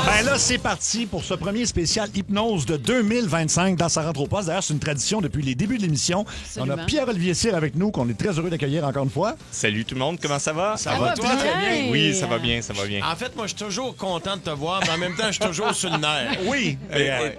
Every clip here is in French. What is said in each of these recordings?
Ben là, c'est parti pour ce premier spécial hypnose de 2025 dans Sa rentre au poste. D'ailleurs, c'est une tradition depuis les débuts de l'émission. Absolument. On a Pierre-Olivier Cyr avec nous, qu'on est très heureux d'accueillir encore une fois. Salut tout le monde, comment ça va? Ça va toi, très bien? Oui, ça va bien, ça va bien. En fait, moi, je suis toujours content de te voir, mais en même temps, je suis toujours sur le nerf. Oui.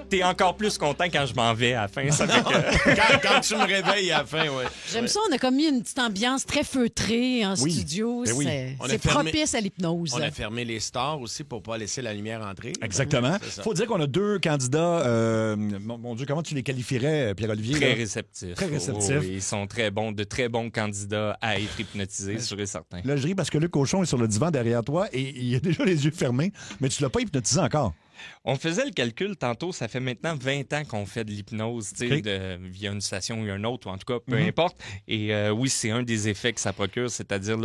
T'es encore plus content quand je m'en vais à la fin. Ça fait que... Quand tu me réveilles à la fin, oui. J'aime ça, on a comme mis une petite ambiance très feutrée en Oui. studio. Ben oui. On a C'est fermé- propice à l'hypnose. On a fermé les stars aussi pour pas laisser la lumière entrer. Exactement. C'est ça. Faut dire qu'on a deux candidats. Mon Dieu, comment tu les qualifierais, Pierre-Olivier? Très là? réceptifs. Très réceptifs. Oui, ils sont très bons, de très bons candidats à être hypnotisés, sûr et certain. Là, je ris parce que Luc Cochon est sur le divan derrière toi et il a déjà les yeux fermés, mais tu l'as pas hypnotisé encore. On faisait le calcul tantôt, ça fait maintenant 20 ans qu'on fait de l'hypnose, tu sais, OK. via une station ou une autre, ou en tout cas, peu importe. Et oui, c'est un des effets que ça procure, c'est-à-dire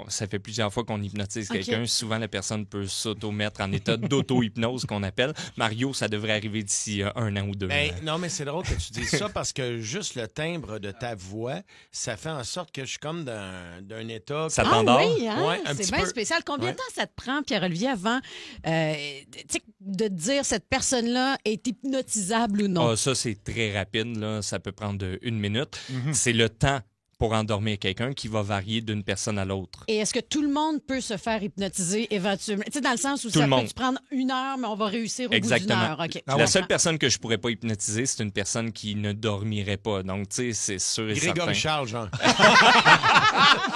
ça fait plusieurs fois qu'on hypnotise OK. quelqu'un, souvent la personne peut s'auto-mettre en état d'auto-hypnose qu'on appelle. Mario, ça devrait arriver d'ici 1 an ou 2 ans. Ben, non, mais c'est drôle que tu dises ça parce que juste le timbre de ta voix, ça fait en sorte que je suis comme d'un état... Ça Ah t'endort? oui, hein? Ouais, un C'est petit bien peu. spécial. Combien Ouais. de temps ça te prend, Pierre-Olivier, avant tu sais, de te dire cette personne-là est hypnotisable ou non? Ah, ça, c'est très rapide, là. Ça peut prendre 1 minute. C'est le temps pour endormir quelqu'un qui va varier d'une personne à l'autre. Et est-ce que tout le monde peut se faire hypnotiser éventuellement? Tu sais, dans le sens où Tout ça le peut monde. te prendre 1 heure, mais on va réussir au bout d'une Exactement. heure. OK. La seule personne que je pourrais pas hypnotiser, c'est une personne qui ne dormirait pas. Donc, tu sais, c'est sûr et Grégory certain. Charles, genre.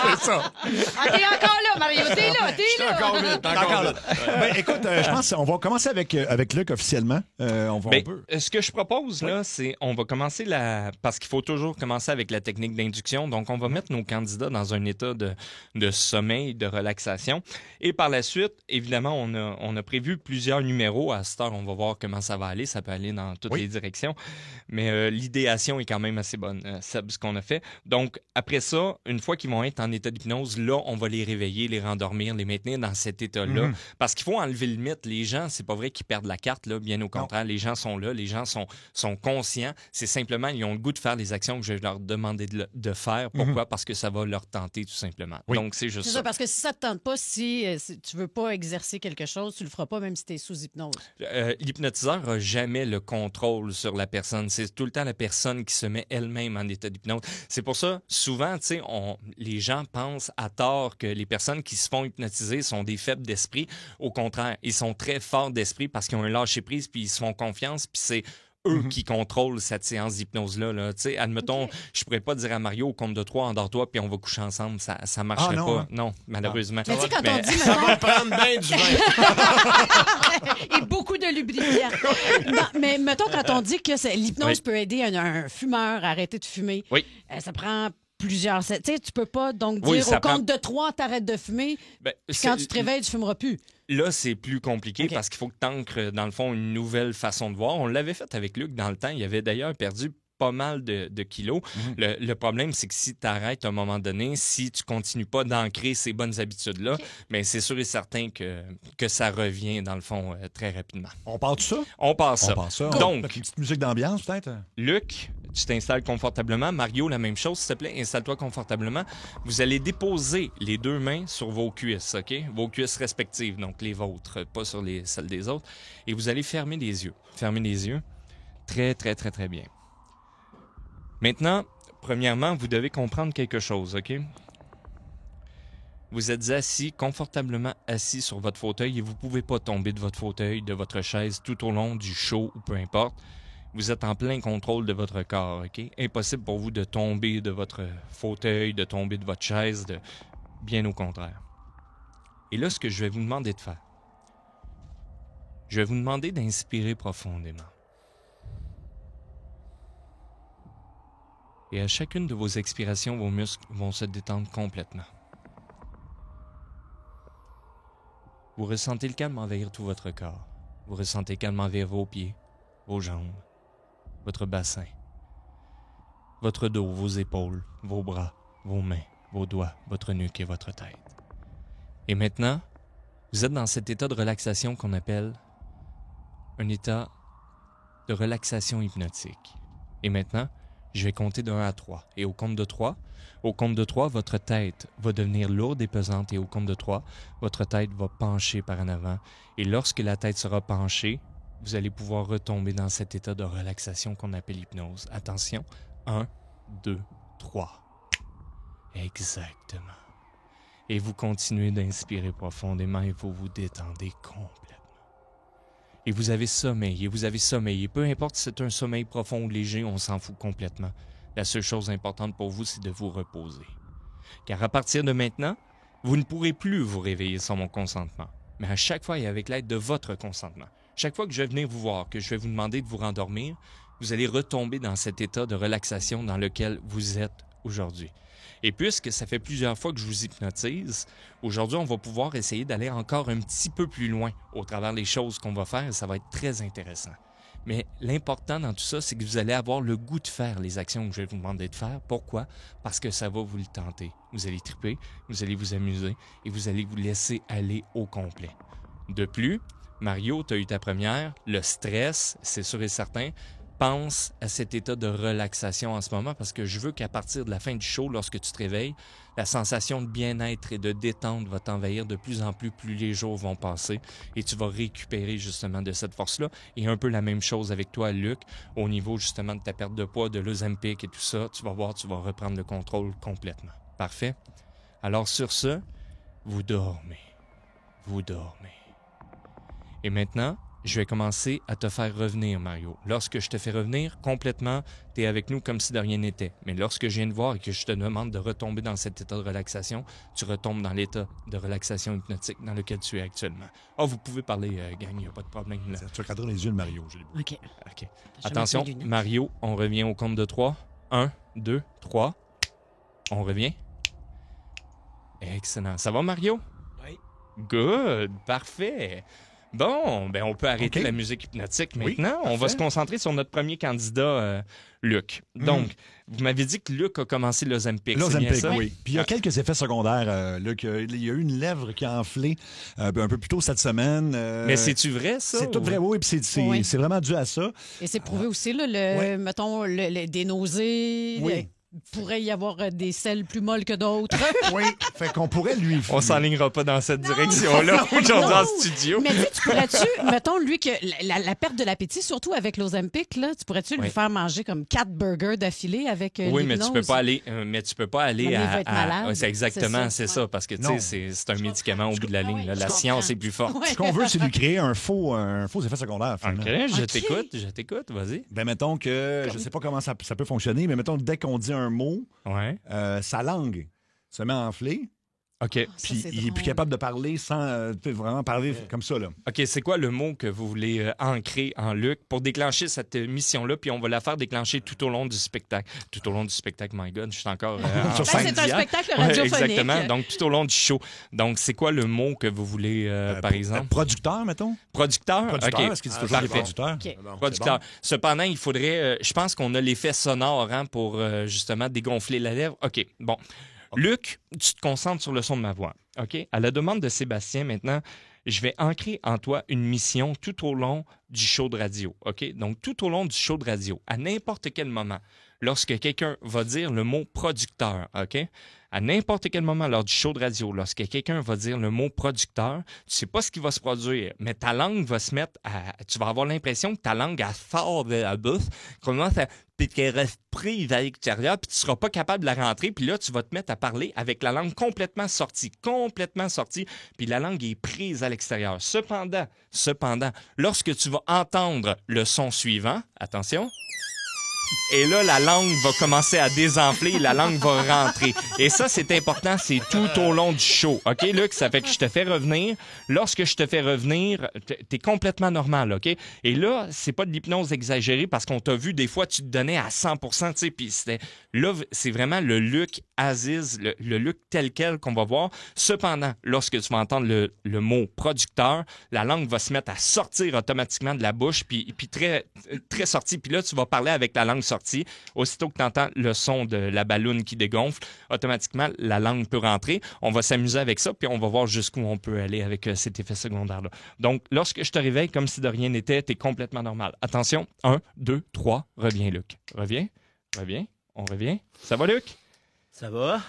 C'est ça. Ah, t'es encore là, Mario, t'es là, t'es Je suis encore vite, encore vite. Ben, écoute, je pense qu'on va commencer avec Luc officiellement. On Ben, peut. ce que je propose, là, c'est on va commencer parce qu'il faut toujours commencer avec la technique d'induction. Donc, on va mettre nos candidats dans un état de sommeil, de relaxation. Et par la suite, évidemment, on a prévu plusieurs numéros. À cette heure, on va voir comment ça va aller. Ça peut aller dans toutes les directions. Mais l'idéation est quand même assez bonne, ce qu'on a fait. Donc, après ça, une fois qu'ils vont être en état d'hypnose, là, on va les réveiller, les rendormir, les maintenir dans cet état-là. Parce qu'il faut enlever le mythe. Les gens, c'est pas vrai qu'ils perdent la carte, là. Bien au contraire, les gens sont là, les gens sont conscients. C'est simplement, ils ont le goût de faire les actions que je vais leur demander de faire. Pourquoi? Parce que ça va leur tenter, tout simplement. Oui. Donc, c'est juste C'est ça, parce que si ça te tente pas, si tu veux pas exercer quelque chose, tu le feras pas même si tu es sous hypnose. L'hypnotiseur n'a jamais le contrôle sur la personne. C'est tout le temps la personne qui se met elle-même en état d'hypnose. C'est pour ça, souvent, tu sais, les gens pensent à tort que les personnes qui se font hypnotiser sont des faibles d'esprit. Au contraire, ils sont très forts d'esprit parce qu'ils ont un lâcher-prise puis ils se font confiance puis c'est eux qui contrôlent cette séance d'hypnose-là. Là. Tu sais, admettons, je pourrais pas dire à Mario, au compte de 3, endors-toi, puis on va coucher ensemble. Ça marcherait non, pas. hein? Non, malheureusement. Mais tu sais, quand on dit, Ça va mettons, prendre bien du vin. et beaucoup de lubrifiant. Non, mais mettons, quand on dit que l'hypnose Oui. peut aider un fumeur à arrêter de fumer, Oui. ça prend plusieurs... Tu sais, tu peux pas donc Oui, dire ça au compte de 3, t'arrêtes de fumer, Ben, puis quand tu te réveilles, tu fumeras plus. Là, c'est plus compliqué OK. parce qu'il faut que tu ancres, dans le fond, une nouvelle façon de voir. On l'avait fait avec Luc dans le temps. Il avait d'ailleurs perdu pas mal de kilos. Le problème, c'est que si tu arrêtes à un moment donné, si tu continues pas d'ancrer ces bonnes habitudes-là, mais c'est sûr et certain que ça revient, dans le fond, très rapidement. On part de ça? On passe ça. On part ça. Donc, Avec une petite musique d'ambiance, peut-être? Luc, tu t'installes confortablement. Mario, la même chose, s'il te plaît, installe-toi confortablement. Vous allez déposer les 2 mains sur vos cuisses, OK? Vos cuisses respectives, donc les vôtres, pas sur celles des autres. Et vous allez fermer les yeux. Fermez les yeux. Très, très, très, très bien. Maintenant, premièrement, vous devez comprendre quelque chose, OK? Vous êtes assis, confortablement assis sur votre fauteuil et vous ne pouvez pas tomber de votre fauteuil, de votre chaise tout au long du show ou peu importe. Vous êtes en plein contrôle de votre corps, OK? Impossible pour vous de tomber de votre fauteuil, de tomber de votre chaise, bien au contraire. Et là, ce que je vais vous demander de faire, je vais vous demander d'inspirer profondément. Et à chacune de vos expirations, vos muscles vont se détendre complètement. Vous ressentez le calme envahir tout votre corps. Vous ressentez le calme envahir vos pieds, vos jambes, votre bassin, votre dos, vos épaules, vos bras, vos mains, vos doigts, votre nuque et votre tête. Et maintenant, vous êtes dans cet état de relaxation qu'on appelle un état de relaxation hypnotique. Et maintenant, Je vais compter de 1 à 3. Et au compte de 3, votre tête va devenir lourde et pesante. Et au compte de 3, votre tête va pencher par en avant. Et lorsque la tête sera penchée, vous allez pouvoir retomber dans cet état de relaxation qu'on appelle l'hypnose. Attention, 1, 2, 3. Exactement. Et vous continuez d'inspirer profondément et vous vous détendez complètement. Et vous avez sommeil. Et peu importe si c'est un sommeil profond ou léger, on s'en fout complètement. La seule chose importante pour vous, c'est de vous reposer. Car à partir de maintenant, vous ne pourrez plus vous réveiller sans mon consentement. Mais à chaque fois et avec l'aide de votre consentement. Chaque fois que je vais venir vous voir, que je vais vous demander de vous rendormir, vous allez retomber dans cet état de relaxation dans lequel vous êtes aujourd'hui. Et puisque ça fait plusieurs fois que je vous hypnotise, aujourd'hui, on va pouvoir essayer d'aller encore un petit peu plus loin au travers des choses qu'on va faire et ça va être très intéressant. Mais l'important dans tout ça, c'est que vous allez avoir le goût de faire les actions que je vais vous demander de faire. Pourquoi? Parce que ça va vous le tenter. Vous allez triper, vous allez vous amuser et vous allez vous laisser aller au complet. De plus, Mario, tu as eu ta première. Le stress, c'est sûr et certain. Pense à cet état de relaxation en ce moment parce que je veux qu'à partir de la fin du show, lorsque tu te réveilles, la sensation de bien-être et de détente va t'envahir de plus en plus les jours vont passer et tu vas récupérer justement de cette force-là. Et un peu la même chose avec toi, Luc, au niveau justement de ta perte de poids, de l'Ozempic et tout ça, tu vas voir, tu vas reprendre le contrôle complètement. Parfait? Alors sur ce, vous dormez. Et maintenant, je vais commencer à te faire revenir, Mario. Lorsque je te fais revenir, complètement, tu es avec nous comme si de rien n'était. Mais lorsque je viens de voir et que je te demande de retomber dans cet état de relaxation, tu retombes dans l'état de relaxation hypnotique dans lequel tu es actuellement. Ah, vous pouvez parler, gang, il n'y a pas de problème. Là. Tu regarderas les yeux de Mario, je l'ai vu. OK. Attention, Mario, on revient au compte de 3. 1, 2, 3. On revient. Excellent. Ça va, Mario? Oui. Good, parfait. Bon, ben on peut arrêter la musique hypnotique maintenant. On va se concentrer sur notre premier candidat, Luc. Donc, vous m'avez dit que Luc a commencé l'Ozempic, c'est bien ça? Oui. Puis il y a quelques effets secondaires, Luc. Il y a eu une lèvre qui a enflé un peu plus tôt cette semaine. Mais c'est-tu vrai, ça? C'est tout vrai, oui. Puis c'est vraiment dû à ça. Et c'est prouvé aussi, là, mettons, des nausées. Oui. Pourrait y avoir des selles plus molles que d'autres. Oui, fait qu'on pourrait lui... On s'enlignera pas dans cette direction-là aujourd'hui en studio. Mais tu pourrais-tu, mettons, lui, que la perte de l'appétit, surtout avec l'Ozempic, là, tu pourrais-tu lui faire manger comme 4 burgers d'affilée avec Oui, mais l'hypnose? tu peux pas aller il va être malade. c'est exactement, c'est ça, parce que tu sais, c'est un médicament au bout de la ligne. Là. La science est plus forte. Ce qu'on veut, c'est lui créer un faux effet secondaire, finalement. OK, je t'écoute, vas-y. Ben, mettons que, je sais pas comment ça peut fonctionner, mais mettons, dès qu'on dit un mot, sa langue se met à enfler. OK. Puis il est plus capable de parler sans vraiment parler comme ça, là. OK, c'est quoi le mot que vous voulez ancrer en Luc pour déclencher cette mission-là, puis on va la faire déclencher tout au long du spectacle. Tout au long du spectacle, my God, je suis encore sur scène c'est un d'hier. spectacle radiophonique. Exactement, donc tout au long du show. Donc, c'est quoi le mot que vous voulez, par exemple? Producteur, mettons? Producteur, OK. Parce qu'il dit toujours des producteurs. OK. Producteur. Bon. Cependant, il faudrait... je pense qu'on a l'effet sonore pour justement dégonfler la lèvre. OK, bon. Luc, tu te concentres sur le son de ma voix. OK? À la demande de Sébastien, maintenant, je vais ancrer en toi une mission tout au long du show de radio. OK? Donc, tout au long du show de radio, à n'importe quel moment, lorsque quelqu'un va dire le mot producteur, OK? À n'importe quel moment lors du show de radio, lorsque quelqu'un va dire le mot producteur, tu sais pas ce qui va se produire, mais ta langue va se mettre à... Tu vas avoir l'impression que ta langue elle sort de la bouche, puis qu'elle reste prise à l'extérieur, puis tu seras pas capable de la rentrer, puis là, tu vas te mettre à parler avec la langue complètement sortie, puis la langue est prise à l'extérieur. Cependant, lorsque tu vas entendre le son suivant, attention... Et là, la langue va commencer à désenfler, la langue va rentrer. Et ça, c'est important, c'est tout au long du show. OK, Luc? Ça fait que je te fais revenir. Lorsque je te fais revenir, t'es complètement normal, OK? Et là, c'est pas de l'hypnose exagérée parce qu'on t'a vu, des fois, tu te donnais à 100%, tu sais, puis là, c'est vraiment le Luc Aziz, le Luc tel quel qu'on va voir. Cependant, lorsque tu vas entendre le mot producteur, la langue va se mettre à sortir automatiquement de la bouche, puis très, très sortie. Puis là, tu vas parler avec la langue sortie. Aussitôt que tu entends le son de la balloune qui dégonfle, automatiquement, la langue peut rentrer. On va s'amuser avec ça, puis on va voir jusqu'où on peut aller avec cet effet secondaire-là. Donc, lorsque je te réveille comme si de rien n'était, tu es complètement normal. Attention, 1, 2, 3, reviens, Luc. Reviens. Va bien? On revient? Ça va, Luc? Ça va?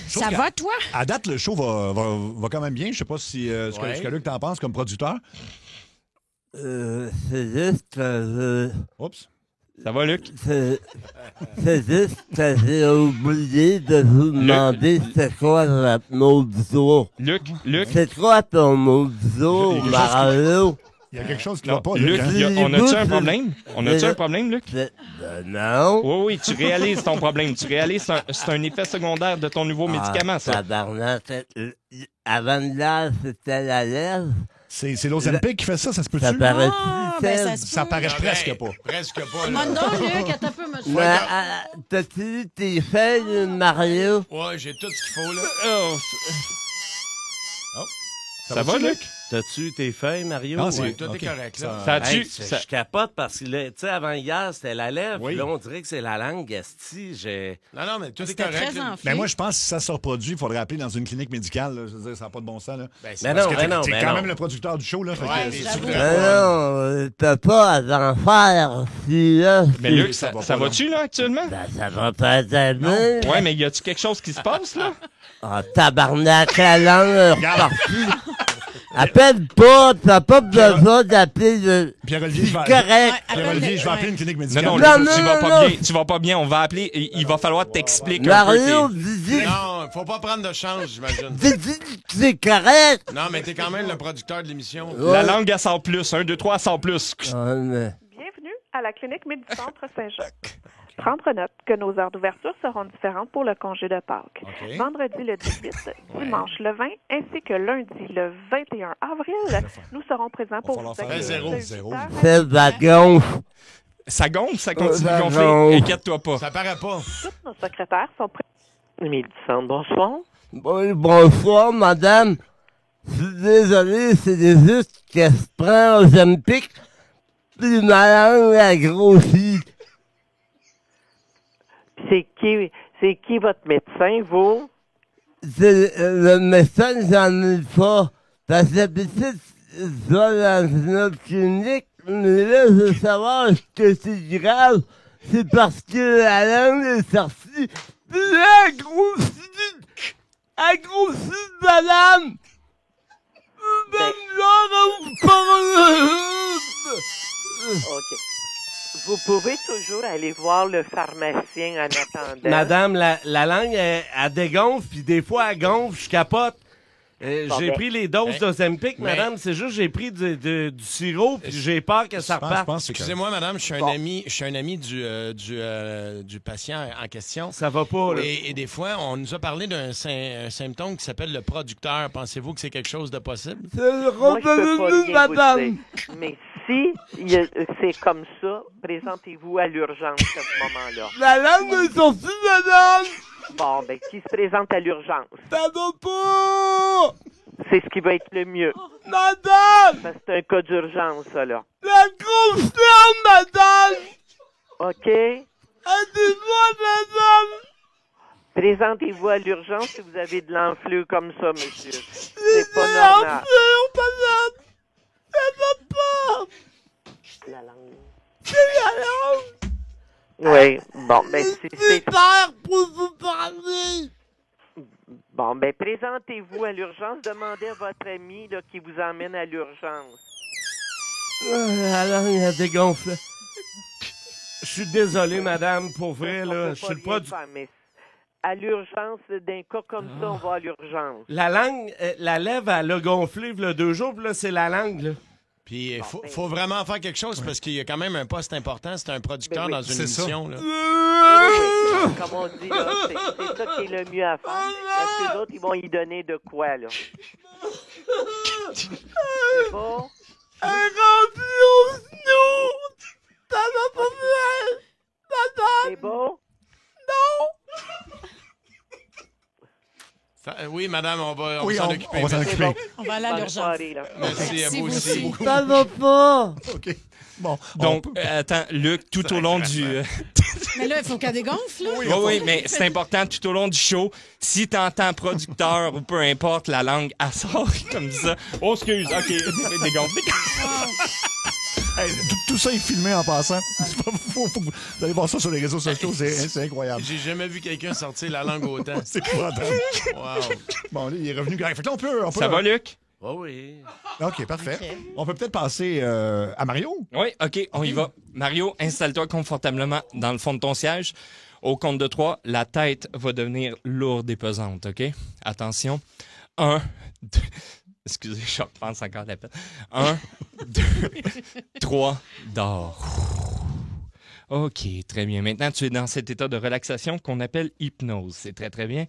Ça va, toi? À date, le show va quand même bien. Je sais pas si ce que Luc t'en pense comme producteur. C'est juste Oups. Ça va, Luc? c'est juste que j'ai oublié de vous demander c'est quoi votre mot du jour. Luc? C'est quoi ton mot du jour, Il y a quelque chose Mario? Il y a quelque chose qui Non, va pas, Luc, Luc. Hein? on a-tu un problème? On a-tu un problème, Luc? Non. Oui, tu réalises ton problème. Tu réalises c'est un effet secondaire de ton nouveau médicament, ça. Tabarnak. Avant de l'âge, c'était la lèvre. C'est l'Ozempic qui fait ça se peut-tu? Ça paraît Ça paraît presque pas. Presque pas. Mon Là. nom, Luc, attends un peu, monsieur. T'as-tu eu tes feuilles, Mario? Ouais, j'ai tout ce qu'il faut, là. Ça va, Luc? T'as-tu eu tes feuilles, Mario? Ah, Ouais, c'est tout ok. est correct, là. Ça Hey, a-tu... ça- je capote parce que, tu sais, avant hier, c'était la lèvre. Oui. Puis là, on dirait que c'est la langue, esti. Non, mais tout est C'était correct. très là. enflé. Mais moi, je pense que si ça se reproduit, il faudrait appeler dans une clinique médicale. Là. Je veux dire, ça n'a pas de bon sens. Là. Ben, c'est Mais parce non, que mais non, T'es mais quand non. même le producteur du show. Là, fait Ouais, que- mais tu j'avoue. voudrais Mais pas. non, t'as pas à en faire. Si, là, Mais Luc, ça ça, va ça pas, va-tu, là, actuellement? ça va pas être bien. Ouais, mais y a-tu quelque chose qui se passe, là? Ah, tabarnak, la langue est repartie. Appelle pas, t'as pas besoin d'appeler le... Pierre-Olivier, je vais Correct. Pierre-Olivier, je vais appeler une clinique médicale. Non, Non, Luc, non, tu vas non, pas non. bien. Tu vas pas bien. On va appeler. Il va falloir t'expliquer Mario, un peu. dis Non, faut pas prendre de chance, j'imagine. c'est correct. Non, mais t'es quand même le producteur de l'émission. La langue, elle sort plus. 1, 2, 3, elle sort plus. Ah, mais... Bienvenue à la clinique Médicentre Saint-Jacques. Prendre note que nos heures d'ouverture seront différentes pour le congé de Pâques. OK. Vendredi le 18, dimanche le 20, ainsi que lundi le 21 avril, nous serons présents pour falloir vous faire accueillir de zéro. 8 heures à C'est wagon. Ça gonfle, ça continue Ça de gonfler. gonfle. Inquiète-toi pas. Ça paraît pas. Toutes nos secrétaires sont prêts. Médicentre, bonsoir. Bon, bonsoir, madame. Je suis désolé, c'est juste que je prends aux Olympiques, puis ma langue a grossi. C'est qui votre médecin, vous? C'est le médecin, j'en ai pas. Parce que d'habitude, je vais dans une autre clinique, mais là, je veux savoir est-ce que c'est grave. C'est parce que la langue est sortie, puis là, elle grossit, madame. Même genre, vous parlez. OK. Vous pouvez toujours aller voir le pharmacien en attendant. Madame, la langue, elle dégonfle, puis des fois, elle gonfle, je capote. J'ai ben. pris les doses d'Ozempic, mais- madame, c'est juste j'ai pris du sirop, puis j'ai peur que ça Je reparte. pense que c'est Excusez-moi, madame, je suis un ami du patient en question. Ça va pas, là. Et des fois, on nous a parlé d'un symptôme qui s'appelle le producteur. Pensez-vous que c'est quelque chose de possible? C'est le Moi, je peux pas revenu, rien madame. vous dire. Mais si c'est comme ça, présentez-vous à l'urgence à ce moment-là. La langue est sortie, madame. Bon, ben, qui se présente à l'urgence? Ça va pas. C'est ce qui va être le mieux. Madame, Parce que c'est un cas d'urgence, ça, là. la grosse ferme, madame. OK? Aidez-moi, madame. Présentez-vous à l'urgence si vous avez de l'enflure comme ça, monsieur. C'est pas normal. madame. Ça va pas. La langue. C'est la langue. Oui. Bon, ben, C'est peur pour vous parler. Bon, ben, présentez-vous à l'urgence. Demandez à votre ami, là, qui vous emmène à l'urgence. La langue a dégonflé. Je suis désolé, madame, pour vrai, On là. peut Je pas suis le rien produ- faire, mais à l'urgence, d'un cas comme ça, on va à l'urgence. La langue, la lèvre, elle a gonflé il y a 2 jours, puis là, c'est la langue, là. Puis il faut vraiment faire quelque chose parce qu'il y a quand même un poste important. C'est un producteur Ben oui. dans une C'est ça. émission. Là. Oui, comme on dit, là, c'est ça qui est le mieux à faire. Parce que les autres, ils vont y donner de quoi, là. C'est bon? Elle remplit au snow! Ça va pas bien! Madame! C'est bon? Oui, madame, on va Oui, s'en on occuper. va s'en Merci. occuper. On va aller à Bonne l'urgence. soirée, là. Merci à vous vous aussi. aussi. Ça va pas! OK. Bon, Donc, attends, Luc, tout au long du... Mais là, il faut qu'elle dégonfle, là. Oui, mais c'est important tout au long du show. Si t'entends producteur ou peu importe, la langue, elle sort comme ça. Oh, excuse, OK, dégonfle. Hey, tout ça est filmé en passant. Faut vous allez voir ça sur les réseaux sociaux, c'est incroyable. J'ai jamais vu quelqu'un sortir la langue autant. C'est épouvantable. Wow. Bon, là, il est revenu correct. Fait que là, on peut... Ça va, Luc? Oh oui. OK, parfait. On peut peut-être passer à Mario? Oui, OK, on y va. Mario, installe-toi confortablement dans le fond de ton siège. Au compte de 3, la tête va devenir lourde et pesante, OK? Attention. 1, 2... Excusez, je repense encore la peine. 1, 2, 3, dors. OK, très bien. Maintenant, tu es dans cet état de relaxation qu'on appelle hypnose. C'est très, très bien.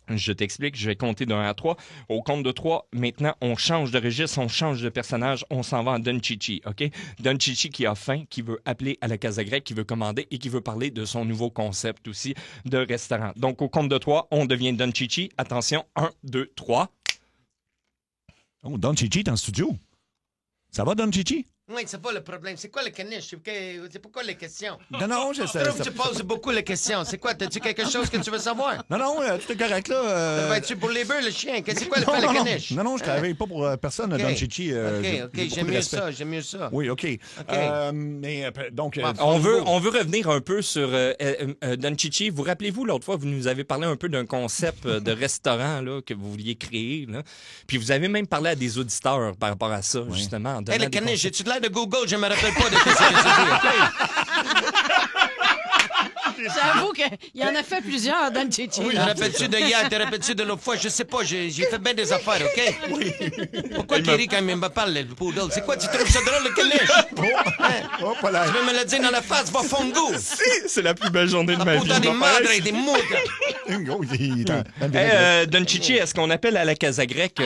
Je t'explique, je vais compter de 1 à 3. Au compte de 3, maintenant, on change de registre, on change de personnage, on s'en va en Don Chichi, OK? Don Chichi qui a faim, qui veut appeler à la Casa Grecque, qui veut commander et qui veut parler de son nouveau concept aussi de restaurant. Donc, au compte de 3, on devient Don Chichi. Attention, 1, 2, 3. Oh, Don Chichi est en studio. Ça va, Don Chichi? Oui, c'est pas le problème. C'est quoi le caniche? C'est pourquoi les questions? Non, je sais. Je trouve que tu poses beaucoup les questions. C'est quoi? T'as-tu quelque chose que tu veux savoir? Non, tout est correct, là. Ça va être-tu pour les bœufs, le chien? C'est quoi le caniche? Non, je travaille pas pour personne, Don Chichi. OK, j'aime mieux ça. Oui, OK. Mais donc... On veut revenir un peu sur Don Chichi. Vous rappelez-vous, l'autre fois, vous nous avez parlé un peu d'un concept de restaurant là, que vous vouliez créer. Là. Puis vous avez même parlé à des auditeurs par rapport à ça, justement. Hey, le caniche, j'ai-tu de l'air de Google? Je me rappelle pas de ce que j'ai dit, OK? J'avoue qu'il y en a fait plusieurs dans le Chichi. Oui, te rappelles-tu de hier? Te rappelles-tu de l'autre fois? Je sais pas, j'ai fait bien des affaires, OK? Oui. Pourquoi Kerry, quand il me parle, le poodle? C'est quoi, tu trouves ça drôle, le caniche? Oh, pas là. Tu veux me le dire dans la face, va fongo! C'est la plus belle journée de ma vie. Pourtant, des madres et des mouches. Don Chichi, est-ce qu'on appelle à la Casa Grecque?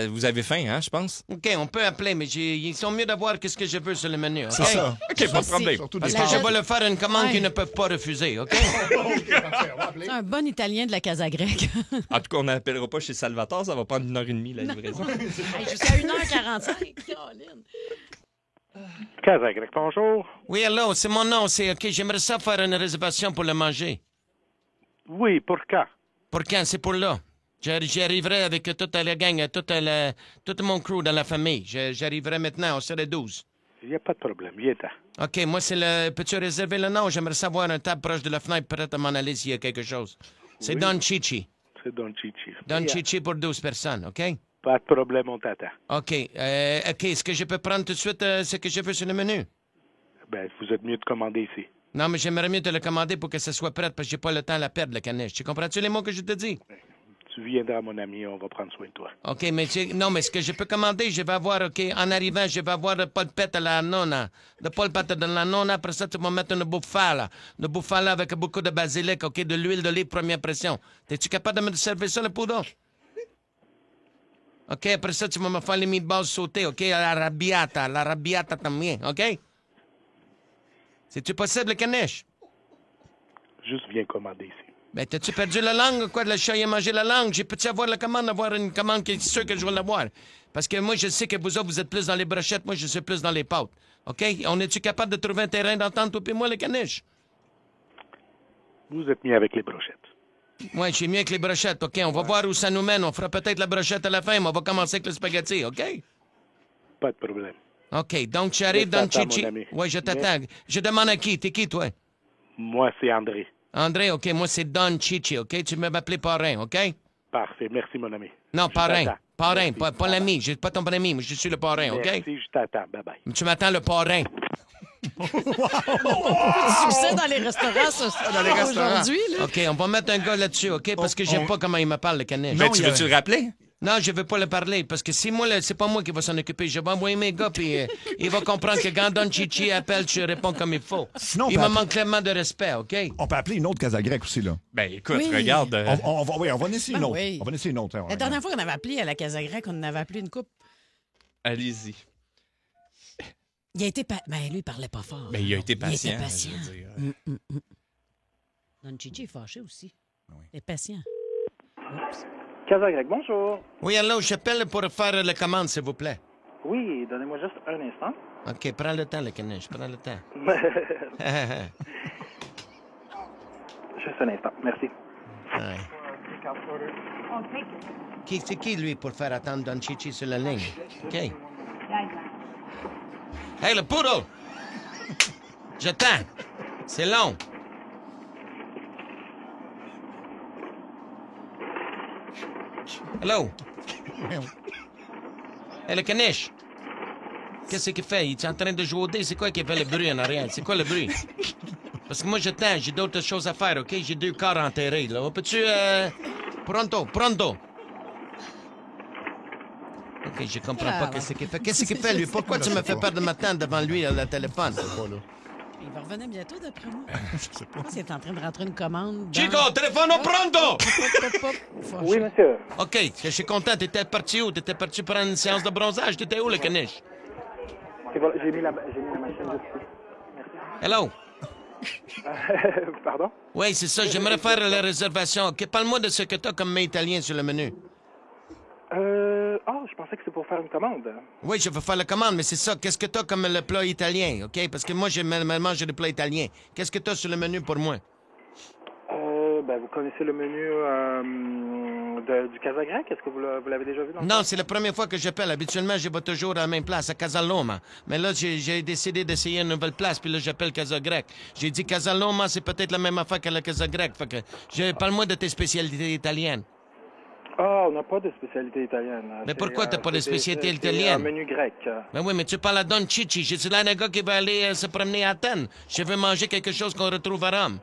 Vous avez faim, hein, je pense? OK, on peut appeler, mais ils sont mieux d'avoir ce que je veux sur le menu, OK? C'est ça. OK, pas de problème. Parce que je vais leur faire une commande qu'ils ne peuvent pas refuser, OK? C'est un bon Italien de la Casa Grecque. En tout cas, on n'appellera pas chez Salvatore, ça va prendre 1h30 la livraison. Hey, jusqu'à 1h45. Caroline. Casa Grecque, bonjour. Oui, allô, c'est mon nom, c'est OK. J'aimerais ça faire une réservation pour le manger. Oui, pour quand? Pour quand? C'est pour là. J'y arriverai avec toute la gang, tout mon crew dans la famille. J'arriverai maintenant, on serait 12. Il n'y a pas de problème, viens-t'en. OK, moi, c'est le... Peux-tu réserver le nom? J'aimerais savoir un table proche de la fenêtre, prête à m'en aller s'il y a quelque chose. C'est Oui. Don Chichi. C'est Don Chichi. Don Chichi pour 12 personnes, OK? Pas de problème, on t'attend. OK. OK, est-ce que je peux prendre tout de suite ce que je veux sur le menu? Ben, vous êtes mieux de commander ici. Non, mais j'aimerais mieux te le commander pour que ça soit prêt, parce que j'ai pas le temps à la perdre, le caniche. Tu comprends-tu les mots que je te dis? Tu viendras, mon ami, on va prendre soin de toi. OK, mais non, mais ce que je peux commander, je vais avoir, OK, en arrivant, je vais avoir le polpette à la nonna. Le polpette de la nonna, après ça, tu vas mettre une bouffala. Une bouffala avec beaucoup de basilic, OK, de l'huile d'olive première pression. Es-tu capable de me servir ça, le poudre? OK, après ça, tu vas me faire les meatballs sautés, OK, la rabiata también, OK? C'est-tu possible, le caniche? Juste viens commander ici. Ben, t'as-tu perdu la langue ou quoi? Le chat, il a mangé la langue. J'ai pu-tu avoir la commande, avoir une commande qui est sûre que je vais l'avoir? Parce que moi, je sais que vous autres, vous êtes plus dans les brochettes, moi, je suis plus dans les pâtes. OK? On est-tu capable de trouver un terrain d'entente, toi et moi, le caniche? Vous êtes mieux avec les brochettes. Oui, je suis mieux avec les brochettes, OK? On va voir où ça nous mène. On fera peut-être la brochette à la fin, mais on va commencer avec le spaghetti, OK? Pas de problème. OK, donc tu arrives Je dans le t'attends, chichi. mon ami. Oui, je t'attends. Je demande à qui? T'es qui, toi? Moi, c'est André. André, OK, moi, c'est Don Chichi, OK? Tu peux m'appeler parrain, OK? Parfait, merci, mon ami. Non, Je parrain. t'attends. Parrain, Merci. pas l'ami. Je suis pas ton ami, moi, je suis le parrain, OK? Merci, je t'attends. Bye-bye. Tu m'attends le parrain. Succès dans les restaurants, ça, aujourd'hui. Là. OK, on va mettre un gars là-dessus, OK? Parce que j'aime pas comment il me parle, le caniche. Mais tu veux-tu le rappeler? Non, je veux pas le parler, parce que si moi, c'est pas moi qui va s'en occuper. Je vais envoyer mes gars, puis il va comprendre que quand Don Chichi appelle, je réponds comme il faut. Sinon, Il me manque clairement de respect, OK? On peut appeler une autre Casa Grecque aussi, là. Ben écoute, Oui. regarde. On va en essayer une Ben autre. oui. On va en essayer une autre. La dernière fois qu'on avait appelé à la Casa Grecque, on en avait appelé une coupe. Allez-y. Il a été... Ben, lui, il parlait pas fort. Ben, il a été patient. Il était patient. je veux dire. Don Chichi est fâché aussi. Il est patient. Oups. Casa Grecque, bonjour. Oui, allô, j'appelle pour faire la commande, s'il vous plaît. Oui, donnez-moi juste un instant. OK, prends le temps, le caniche, prends le temps. Juste un instant, merci. Ouais. C'est qui, lui, pour faire attendre Don Chichi sur la ligne? OK. Hey, le poodle! J'attends. C'est long. Hello? Hey, le caniche! Qu'est-ce qu'il fait? Il est en train de jouer au dé. C'est quoi qui fait le bruit en arrière? C'est quoi le bruit? Parce que moi, j'attends. J'ai d'autres choses à faire, OK? J'ai 2 corps enterrés, là. Peux-tu... Pronto. OK, je comprends pas qu'est-ce qu'il fait. Qu'est-ce qu'il fait, lui? Pourquoi tu me fais perdre ma temps devant lui à la téléphone? Il va revenir bientôt, d'après moi. Je sais pas. Il est en train de rentrer une commande. Chico, téléphone au pronto! Oui, monsieur. OK, je suis content. T'étais parti où? T'étais parti prendre une séance de bronzage? T'étais où, le caniche? Et voilà, j'ai mis la machine juste ici. Hello? Pardon? Oui, c'est ça. J'aimerais faire la réservation. OK, parle-moi de ce que t'as comme mets italien sur le menu. Je pensais que c'est pour faire une commande. Oui, je veux faire la commande, mais c'est ça. Qu'est-ce que t'as comme le plat italien, OK? Parce que moi, j'aime manger des plats italiens. Qu'est-ce que t'as sur le menu pour moi? Vous connaissez le menu du Casa Grec? Est-ce que vous l'avez déjà vu? Non, c'est la première fois que j'appelle. Habituellement, je vais toujours à la même place, à Casaloma. Mais là, j'ai décidé d'essayer une nouvelle place, puis là, j'appelle Casa Grec. J'ai dit Casaloma, c'est peut-être la même affaire que la Casa Grec. Fait que, parle-moi de tes spécialités italiennes. On n'a pas de spécialité italienne. Mais pourquoi t'as pas de spécialité italienne? C'est un menu grec. Ben oui, mais tu parles à Don Cicci. Je suis là un gars qui va aller se promener à Athènes. Je veux manger quelque chose qu'on retrouve à Rome.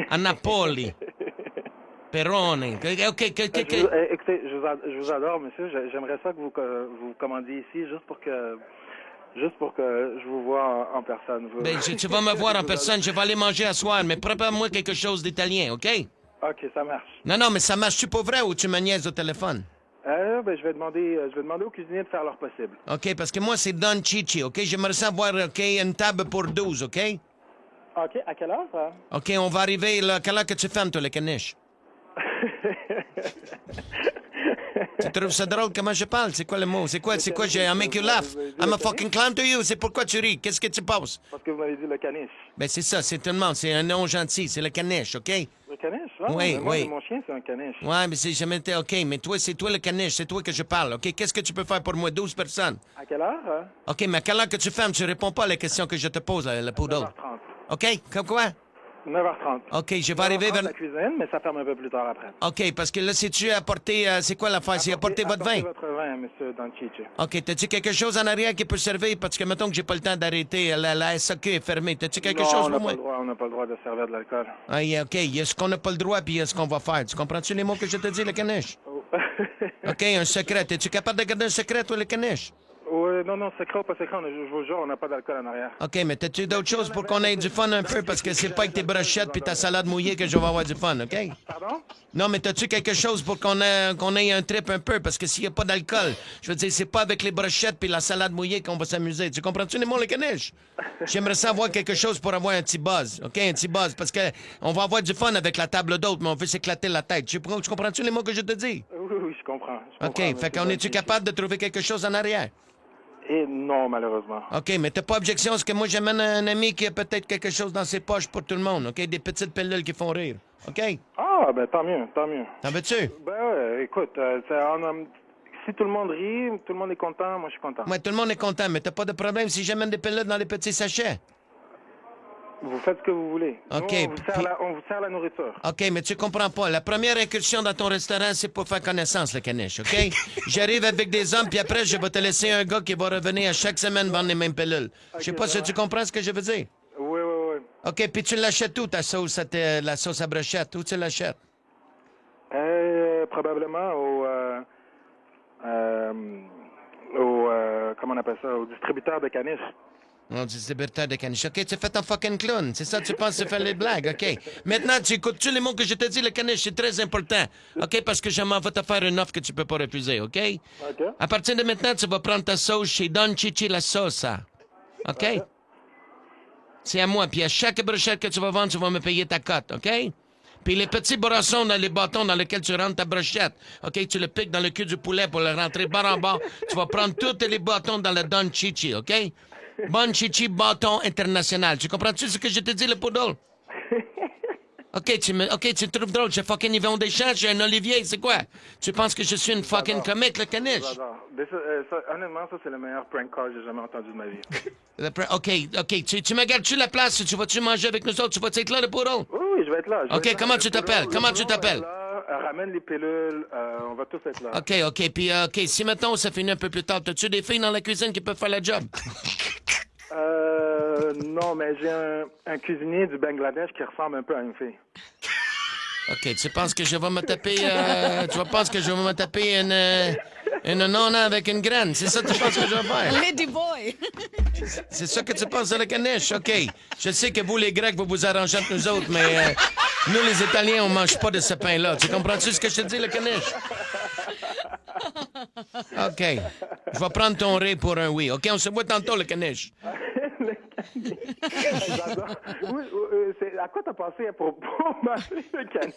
À Napoli. Perrone. OK. Écoutez, je vous adore, monsieur. J'aimerais ça que vous commandiez ici juste pour que je vous vois en personne. Tu vas me voir en personne. Je vais aller manger à soir, mais prépare-moi quelque chose d'italien, OK? OK, ça marche. Non, mais ça marche-tu pas vrai ou tu me niaises au téléphone? Je vais demander aux cuisiniers de faire leur possible. OK, parce que moi, c'est Don Cicci, OK? J'aimerais savoir, OK, une table pour 12, OK? OK, à quelle heure? OK, on va arriver, là. Quelle heure que tu fermes, toi, le caniche? Tu trouves ça drôle comment je parle? C'est quoi le mot? C'est quoi? I make you laugh. I'm a fucking clown to you. C'est pourquoi tu ris. Qu'est-ce que tu penses? Parce que vous m'avez dit le caniche. Ben, c'est ça, c'est tout le monde. C'est un nom gentil. C'est le caniche, OK? Le caniche? Non, Oui. Mon chien, c'est un caniche. Ouais, mais c'est jamais été OK. Mais toi, c'est toi le caniche. C'est toi que je parle, OK? Qu'est-ce que tu peux faire pour moi? 12 personnes. À quelle heure? OK, mais à quelle heure que tu fermes? Tu réponds pas à la question que je te pose, le poodle. 9h30. OK? Comme quoi? 9h30. OK, je vais arriver vers... la cuisine, mais ça ferme un peu plus tard après. OK, parce que là, si tu as apporté... c'est quoi l'affaire? C'est apporter votre vin? Apportez votre vin, monsieur Don Cicci. OK, t'as-tu quelque chose en arrière qui peut servir? Parce que, mettons que j'ai pas le temps d'arrêter, la SAQ est fermée. T'as-tu quelque chose pour moi? On n'a pas le droit de servir de l'alcool. Ah, OK, il y a ce qu'on n'a pas le droit, puis il y a ce qu'on va faire. Tu comprends-tu les mots que je te dis, le caniche? OK, un secret. Es-tu capable de garder un secret, toi, le caniche? Oui, non, secret ou pas secret, je vous jure, on n'a pas d'alcool en arrière. OK, mais t'as-tu d'autres choses pour qu'on ait du fun un peu? Parce que c'est pas avec tes brochettes puis ta salade mouillée que je vais avoir du fun, OK? Pardon? Non, mais t'as-tu quelque chose pour qu'on ait un trip un peu? Parce que s'il n'y a pas d'alcool, je veux dire, c'est pas avec les brochettes puis la salade mouillée qu'on va s'amuser. Tu comprends-tu les mots, le caniche? J'aimerais savoir quelque chose pour avoir un petit buzz, OK? Un petit buzz, parce que on va avoir du fun avec la table d'hôtes, mais on veut s'éclater la tête. Tu comprends-tu les mots que je te dis? Oui, je comprends. OK, fait qu'on est-tu capable de trouver quelque chose en arrière? Et non, malheureusement. OK, mais t'as pas objection à ce que moi j'amène un ami qui a peut-être quelque chose dans ses poches pour tout le monde, OK? Des petites pilules qui font rire, OK? Ah, ben tant mieux. T'en veux-tu? Ben ouais, écoute, si tout le monde rit, tout le monde est content, moi je suis content. Ouais, tout le monde est content, mais t'as pas de problème si j'amène des pilules dans les petits sachets? Vous faites ce que vous voulez. OK, Nous, on vous sert la nourriture. OK, mais tu comprends pas. La première incursion dans ton restaurant, c'est pour faire connaissance, le caniche, OK? J'arrive avec des hommes, puis après, je vais te laisser un gars qui va revenir à chaque semaine vendre les mêmes pilules. Je sais pas si tu comprends ce que je veux dire. Oui. OK, puis tu l'achètes où, ta sauce, la sauce à brochette? Où tu l'achètes? Probablement comment on appelle ça, au distributeur de caniche. On distributeur de caniche. OK, tu fais ton fucking clown. C'est ça, tu penses tu fais les blagues. OK. Maintenant, tu écoutes-tu les mots que je te dis, le caniche, c'est très important. OK, parce que je m'en vais te faire une offre que tu peux pas refuser, OK? OK. À partir de maintenant, tu vas prendre ta sauce chez Don Cicci la Sosa. OK? C'est à moi. Puis à chaque brochette que tu vas vendre, tu vas me payer ta cote, OK? Puis les petits brossons dans les bâtons dans lesquels tu rentres ta brochette, OK? Tu le piques dans le cul du poulet pour le rentrer barre en bas. Tu vas prendre tous les bâtons dans le Don Cicci, OK? Don Cicci bâton international. Tu comprends-tu ce que je te dis, le poodle? OK, tu te trouves drôle. J'ai fucking Yvon Deschamps, j'ai un Olivier, c'est quoi? Tu penses que je suis une fucking comique, le caniche? J'adore. Honnêtement, ça, c'est le meilleur prank call que j'ai jamais entendu de ma vie. OK. Tu me gardes-tu la place? Tu vas-tu manger avec nous autres? Tu vas être là, le poodle? Oui, je vais être là. OK, comment tu t'appelles? Ramène les pilules. On va tous être là. OK. Puis, si, mettons, ça finit un peu plus tard, t'as-tu des filles dans la cuisine qui peuvent faire la job? Non, mais j'ai un cuisinier du Bangladesh qui ressemble un peu à une fille. OK, tu penses que je vais me taper... une nonna avec une graine? C'est ça que tu penses que je vais faire? Lady Boy. C'est ça que tu penses de la caniche? OK. Je sais que vous, les Grecs, vous vous arrangez entre nous autres, mais nous, les Italiens, on mange pas de ce pain-là. Tu comprends-tu ce que je te dis, la caniche? OK. Je vais prendre ton ré pour un oui. OK, on se voit tantôt, la caniche. J'adore. Oui, à quoi t'as pensé à propos m'appeler le caniche?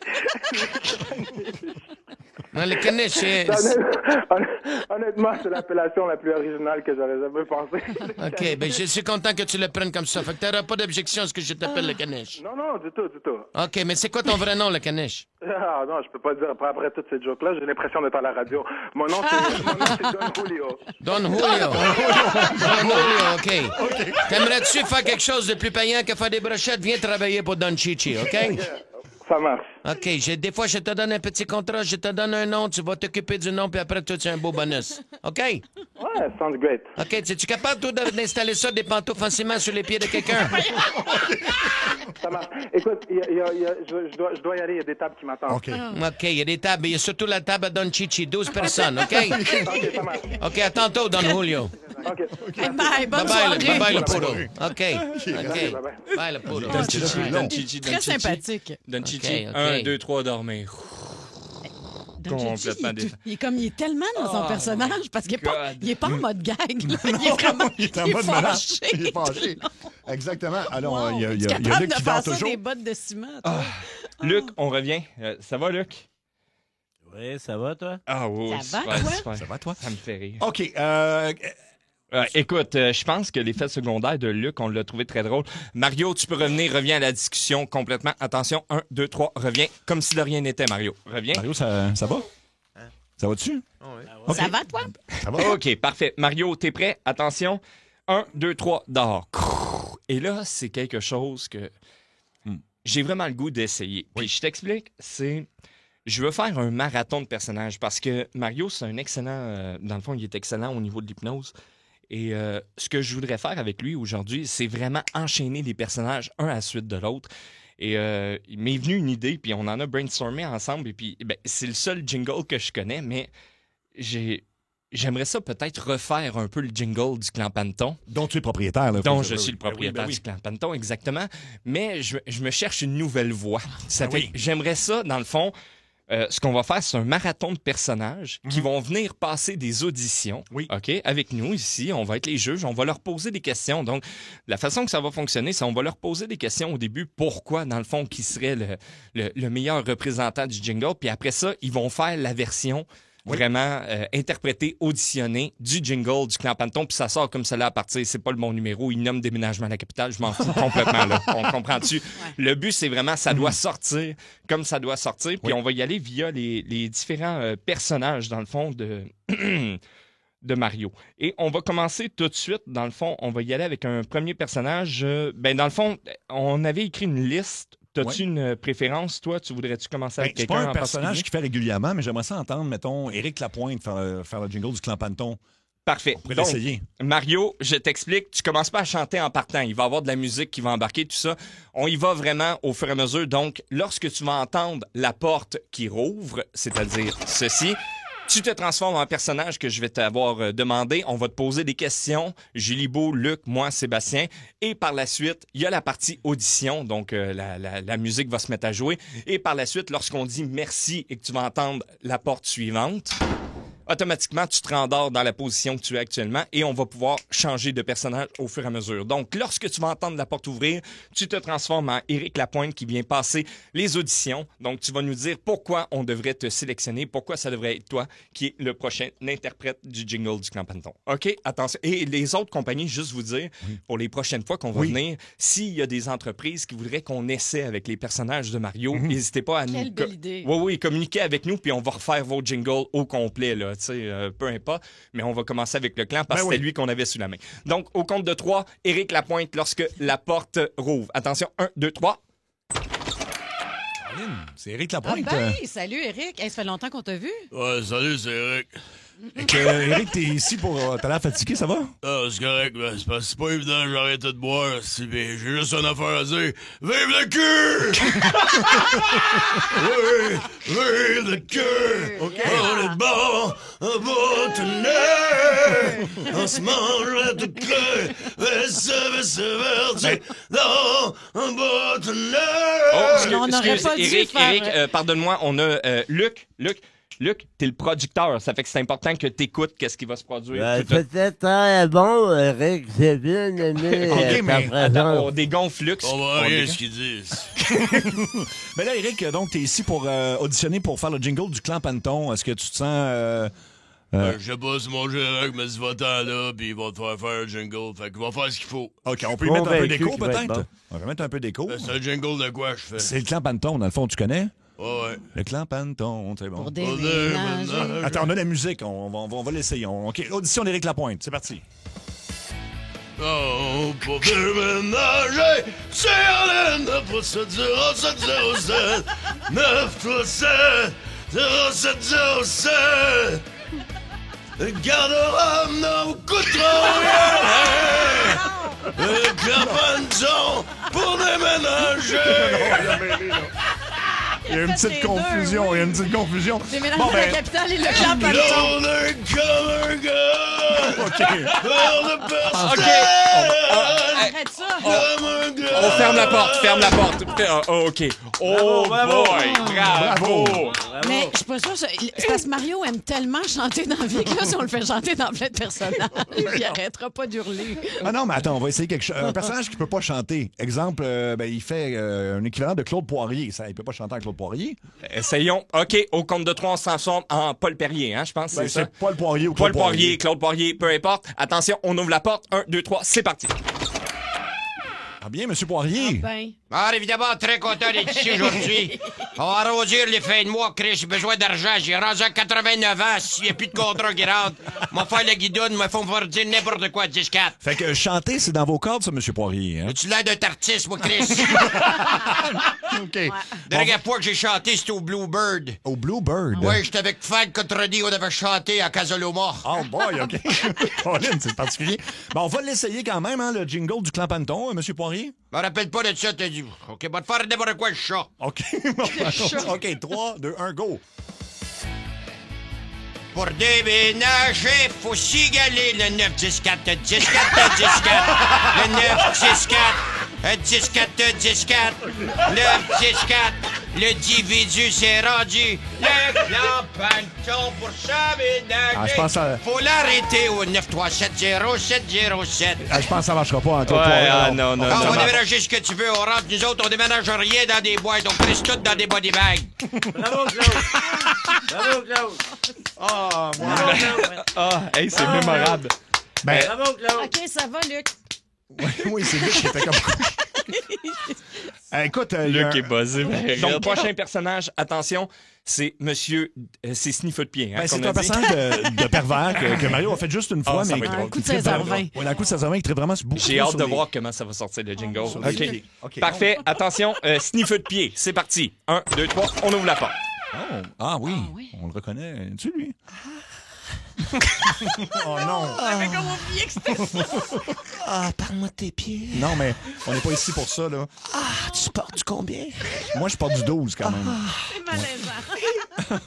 Non, le caniche, c'est... Honnêtement, c'est l'appellation la plus originale que j'aurais jamais pensé. OK, ben je suis content que tu le prennes comme ça. Fait que t'auras pas d'objection à ce que je t'appelle le caniche. Non, du tout. OK, mais c'est quoi ton vrai nom, le caniche? Ah non, je peux pas le dire après toutes ces jokes-là. J'ai l'impression d'être à la radio. Mon nom, c'est Don Julio. Don Julio, OK. T'aimerais-tu faire quelque chose de plus payant que faire des brochettes? Viens travailler pour Don Chichi, OK? Ça marche. OK, des fois, je te donne un petit contrat, je te donne un nom, tu vas t'occuper du nom, puis après, tu as un beau bonus. OK? Ouais, sounds great. OK, es-tu capable, toi, d'installer ça, des pantoufles facilement sur les pieds de quelqu'un? Ça marche. Écoute, je dois y aller, il y a des tables qui m'attendent. OK. OK, il y a des tables, il y a surtout la table à Don Chichi, 12 personnes, OK? OK, ça marche. OK, à tantôt, Don Julio. OK. Bye, bonne Bye-bye, soirée. bye-bye, le poodle. OK. Bye, le poodle. Don Chichi. Très sympathique. Don Chichi. OK. 1, 2, 3, dormir. Don Chichi, Complètement défait. il est tellement dans son personnage parce qu'il est pas en mode gag. Là. Il est Non, vraiment il est en mode menace. fâché. Il est fâché. Exactement. Alors, Wow. il y a Tu es capable Luc de qui faire dort ça toujours. des bottes de ciment. toi. Luc, on revient. Ça va, Luc? Oui, ça va, toi? Ah oui, Ça va, super, toi? super. Ça va, toi? Ça me fait rire. OK. Écoute, je pense que l'effet secondaire de Luc, on l'a trouvé très drôle. Mario, tu peux reviens à la discussion complètement. Attention, 1, 2, 3, reviens. Comme si de rien n'était, Mario. Reviens. Mario, ça va? Ça va dessus? OK. Ça va, toi? Ça va? OK, parfait. Mario, t'es prêt? Attention. 1, 2, 3, dehors. Et là, c'est quelque chose que j'ai vraiment le goût d'essayer. Puis je t'explique, je veux faire un marathon de personnages parce que Mario, c'est un excellent... dans le fond, il est excellent au niveau de l'hypnose. Et ce que je voudrais faire avec lui aujourd'hui, c'est vraiment enchaîner les personnages un à la suite de l'autre. Et il m'est venu une idée, puis on en a brainstormé ensemble. Et puis, c'est le seul jingle que je connais, mais j'aimerais ça peut-être refaire un peu le jingle du Clan Panton. Dont tu es propriétaire. Là, Dont je suis le propriétaire oui. du Clan Panton, exactement. Mais je me cherche une nouvelle voix. Ça fait que j'aimerais ça, dans le fond... ce qu'on va faire, c'est un marathon de personnages qui vont venir passer des auditions. Oui. OK? Avec nous ici, on va être les juges, on va leur poser des questions. Donc, la façon que ça va fonctionner, c'est on va leur poser des questions au début. Pourquoi, dans le fond, qui serait le meilleur représentant du jingle? Puis après ça, ils vont faire la version vraiment interprétée, auditionnée du jingle du Clan Panton. Puis ça sort comme cela à partir. C'est pas le bon numéro. Il nomme Déménagement à la capitale. Je m'en fous complètement. Là. On comprend-tu? Le but, c'est vraiment, ça doit sortir comme ça doit sortir. Puis on va y aller via les différents personnages, dans le fond, de Mario. Et on va commencer tout de suite. Dans le fond, on va y aller avec un premier personnage. Dans le fond, on avait écrit une liste. T'as-tu une préférence, toi? Voudrais-tu commencer avec C'est quelqu'un pas un en personnage particulier? qui fait régulièrement, mais j'aimerais ça entendre, mettons, Éric Lapointe faire le jingle du Clan Panton. Parfait. On pourrait Donc, l'essayer. Mario, je t'explique, tu commences pas à chanter en partant. Il va y avoir de la musique qui va embarquer, tout ça. On y va vraiment au fur et à mesure. Donc, lorsque tu vas entendre la porte qui rouvre, c'est-à-dire ceci, tu te transformes en personnage que je vais t'avoir demandé. On va te poser des questions. Julie Beau, Luc, moi, Sébastien. Et par la suite, il y a la partie audition. Donc, la musique va se mettre à jouer. Et par la suite, lorsqu'on dit merci et que tu vas entendre la porte suivante, automatiquement, tu te rendors dans la position que tu es actuellement et on va pouvoir changer de personnage au fur et à mesure. Donc, lorsque tu vas entendre la porte ouvrir, tu te transformes en Éric Lapointe qui vient passer les auditions. Donc, tu vas nous dire pourquoi on devrait te sélectionner, pourquoi ça devrait être toi qui est le prochain interprète du jingle du Clan Panton. OK? Attention. Et les autres compagnies, juste vous dire, pour les prochaines fois qu'on va venir, s'il y a des entreprises qui voudraient qu'on essaie avec les personnages de Mario, n'hésitez pas à nous... Quelle belle idée. Oui, communiquez avec nous, puis on va refaire vos jingles au complet, là, tu sais, peu importe. Mais on va commencer avec le clan parce que c'était lui qu'on avait sous la main. Donc, au compte de 3, Éric Lapointe lorsque la porte rouvre. Attention, 1, 2, 3. C'est Éric Lapointe. Salut, Éric. Hey, ça fait longtemps qu'on t'a vu. Ouais, salut, c'est Éric. Éric, t'es ici pour... T'as l'air fatigué, ça va? Ah, c'est correct, mais c'est parce que c'est pas évident, j'ai arrêté de boire. J'ai juste une affaire à dire. Vive le cul! Oui, vive le cul! Okay. On est bon, un bon tonnerre! On se mange de cul! Verdi dans un bon tonnerre! On n'aurait pas dû Éric, faire... pardonne-moi, on a Luc, t'es le producteur. Ça fait que c'est important que t'écoutes qu'est-ce qui va se produire. C'était très bon, Eric. J'ai bien aimé ta présence. Des gonfles Lux. On va rien ce qu'ils disent. Mais là, Éric, donc, t'es ici pour auditionner pour faire le jingle du Clan Panton. Est-ce que tu te sens... Je sais pas si mon Gérard me dit va-t'en là, puis il va te faire un jingle. Fait qu'il va faire ce qu'il faut. OK, on peut y mettre un peu d'écho, peut-être? On va mettre un peu d'écho. C'est un jingle de quoi je fais? C'est le Clan Panton, dans le fond, tu connais? Ouais. Le Clan Panton, c'est bon. Pour déménager. Attends, on a la musique, on va l'essayer. OK, audition d'Éric Lapointe, c'est parti. Oh, pour déménager, c'est Alain de procédure 0707 937 0707. Garde-robe nous coûtera rien. Le Clan Panton pour déménager. Il y a une petite confusion, Déménager la capitale et le Clan Panton. On est comme un gars. OK. Arrête ça. On ferme la porte. OK. Oh boy, bravo. Mais je suis pas sûre. C'est parce que Mario aime tellement chanter dans la vie que là, si on le fait chanter dans plein de personnages, il arrêtera pas d'hurler. Ah non, mais attends, on va essayer quelque chose. Un personnage qui peut pas chanter. Exemple, il fait un équivalent de Claude Poirier. Ça, il peut pas chanter en Claude Poirier. Essayons. OK, au compte de 3, on se transforme en Paul Perrier, hein, je pense. Ben, c'est ça. Paul Poirier ou Claude Paul Poirier, Claude Poirier, peu importe. Attention, on ouvre la porte. 1, 2, 3, c'est parti. Ah bien, M. Poirier. Alors, évidemment, très content d'être ici aujourd'hui. On va arrondir les fins de mois, Chris. J'ai besoin d'argent. J'ai rendu à 89 ans. S'il n'y a plus de contrat qui rentre, m'en faire la guidoune, m'en font faire dire n'importe quoi, 10-4. Fait que chanter, c'est dans vos cordes, ça, M. Poirier. Hein? Tu l'air d'un artiste, moi, Chris? OK. Dernière fois que j'ai chanté, c'était au Bluebird. Au Bluebird? Oui, j'étais avec Fred Cotroni, on avait chanté à Casaloma. Oh boy, OK. Colin, c'est particulier. Bon, on va l'essayer quand même, hein, le jingle du Clan Panton, M. Poirier. Je me rappelle pas de ça, t'as dit. OK, va te faire n'importe quoi, le chat. OK. OK, 3, 2, 1, go. Pour déménager, faut sigaler le 9-10-4, 10-4, 10-4, le 9-10-4, 10-4, 10-4, le 10-4, le dividu s'est rendu, le Clan Panton pour s'aménager. Ah, je pense à... Faut l'arrêter au 9370707. Ah, je pense que ça marchera pas en Claude Ouais, Poirier. non. Quand on va déménager ce que tu veux, on rentre, nous autres, on déménage rien dans des boîtes, on presse tout dans des body bags. Bravo, Claude. Bravo, Claude. Ah, moi. Ah, hey, c'est mémorable. Ben, Bravo, Claude. OK, ça va, Luc. oui, c'est Luc qui était comme... Écoute, Luc est buzzé. Donc, prochain personnage, attention, c'est Monsieur... c'est Sniffeux de pied. Hein, Ben, c'est qu'on a un dit. personnage de pervers que Mario a fait juste une fois, ça mais va être drôle. Coup de 16h20. Oui, un coup de 16h20 qui traite vraiment beaucoup. J'ai hâte de voir comment ça va sortir le jingle. Sur OK. les pieds. OK. Parfait. Attention, Sniffeux de pied. C'est parti. 1, 2, 3, on ouvre la porte. Oh. Ah oui, on le reconnaît. Tu lui? Oh non! J'avais comme oublié que c'était ça. Ah, parle-moi de tes pieds. Non, mais on n'est pas ici pour ça, là. Ah, tu portes du combien? Moi, je porte du 12 quand même. C'est malaisant.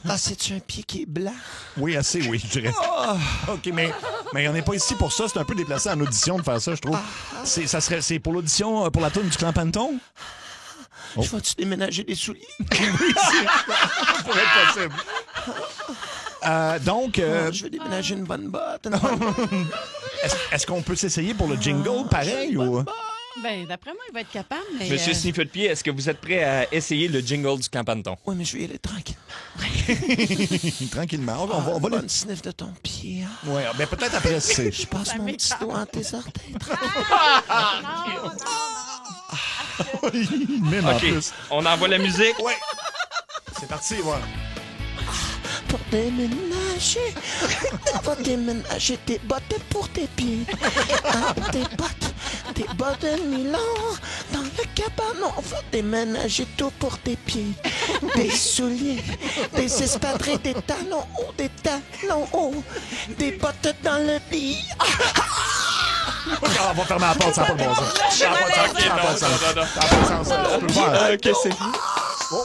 Ah, c'est-tu un pied qui est blanc? Oui, assez, oui, je dirais. OK, mais on n'est pas ici pour ça. C'est un peu déplacé en audition de faire ça, je trouve. C'est pour l'audition, pour la tourne du Clan Panton? Je vais-tu déménager des souliers? Oui, ça pourrait être possible. Donc, Je vais déménager une bonne botte. est-ce qu'on peut s'essayer pour le jingle pareil ou... Ben, d'après moi, il va être capable, mais... Monsieur Sniffe de pied, est-ce que vous êtes prêt à essayer le jingle du Campanton? Oui, mais je vais y aller tranquille. Tranquillement, on va le... Bonne sniff de ton pied. Ouais, ben peut-être après, c'est... Je passe mon petit doigt entre tes orteils. Même en OK, plus. on envoie la musique. Ouais. C'est parti, voilà. Pour déménager, va déménager tes bottes pour tes pieds. Tes bottes de Milan. Dans le cabanon, on va déménager tout pour tes pieds. Des souliers, des espadrilles, des talons hauts, des bottes dans le lit. On va fermer la porte, ça n'a pas de bon sens. Ça n'a pas de sens. Ça n'a pas de sens. Ça n'a pas de sens. Je peux le faire. OK, c'est... Oh,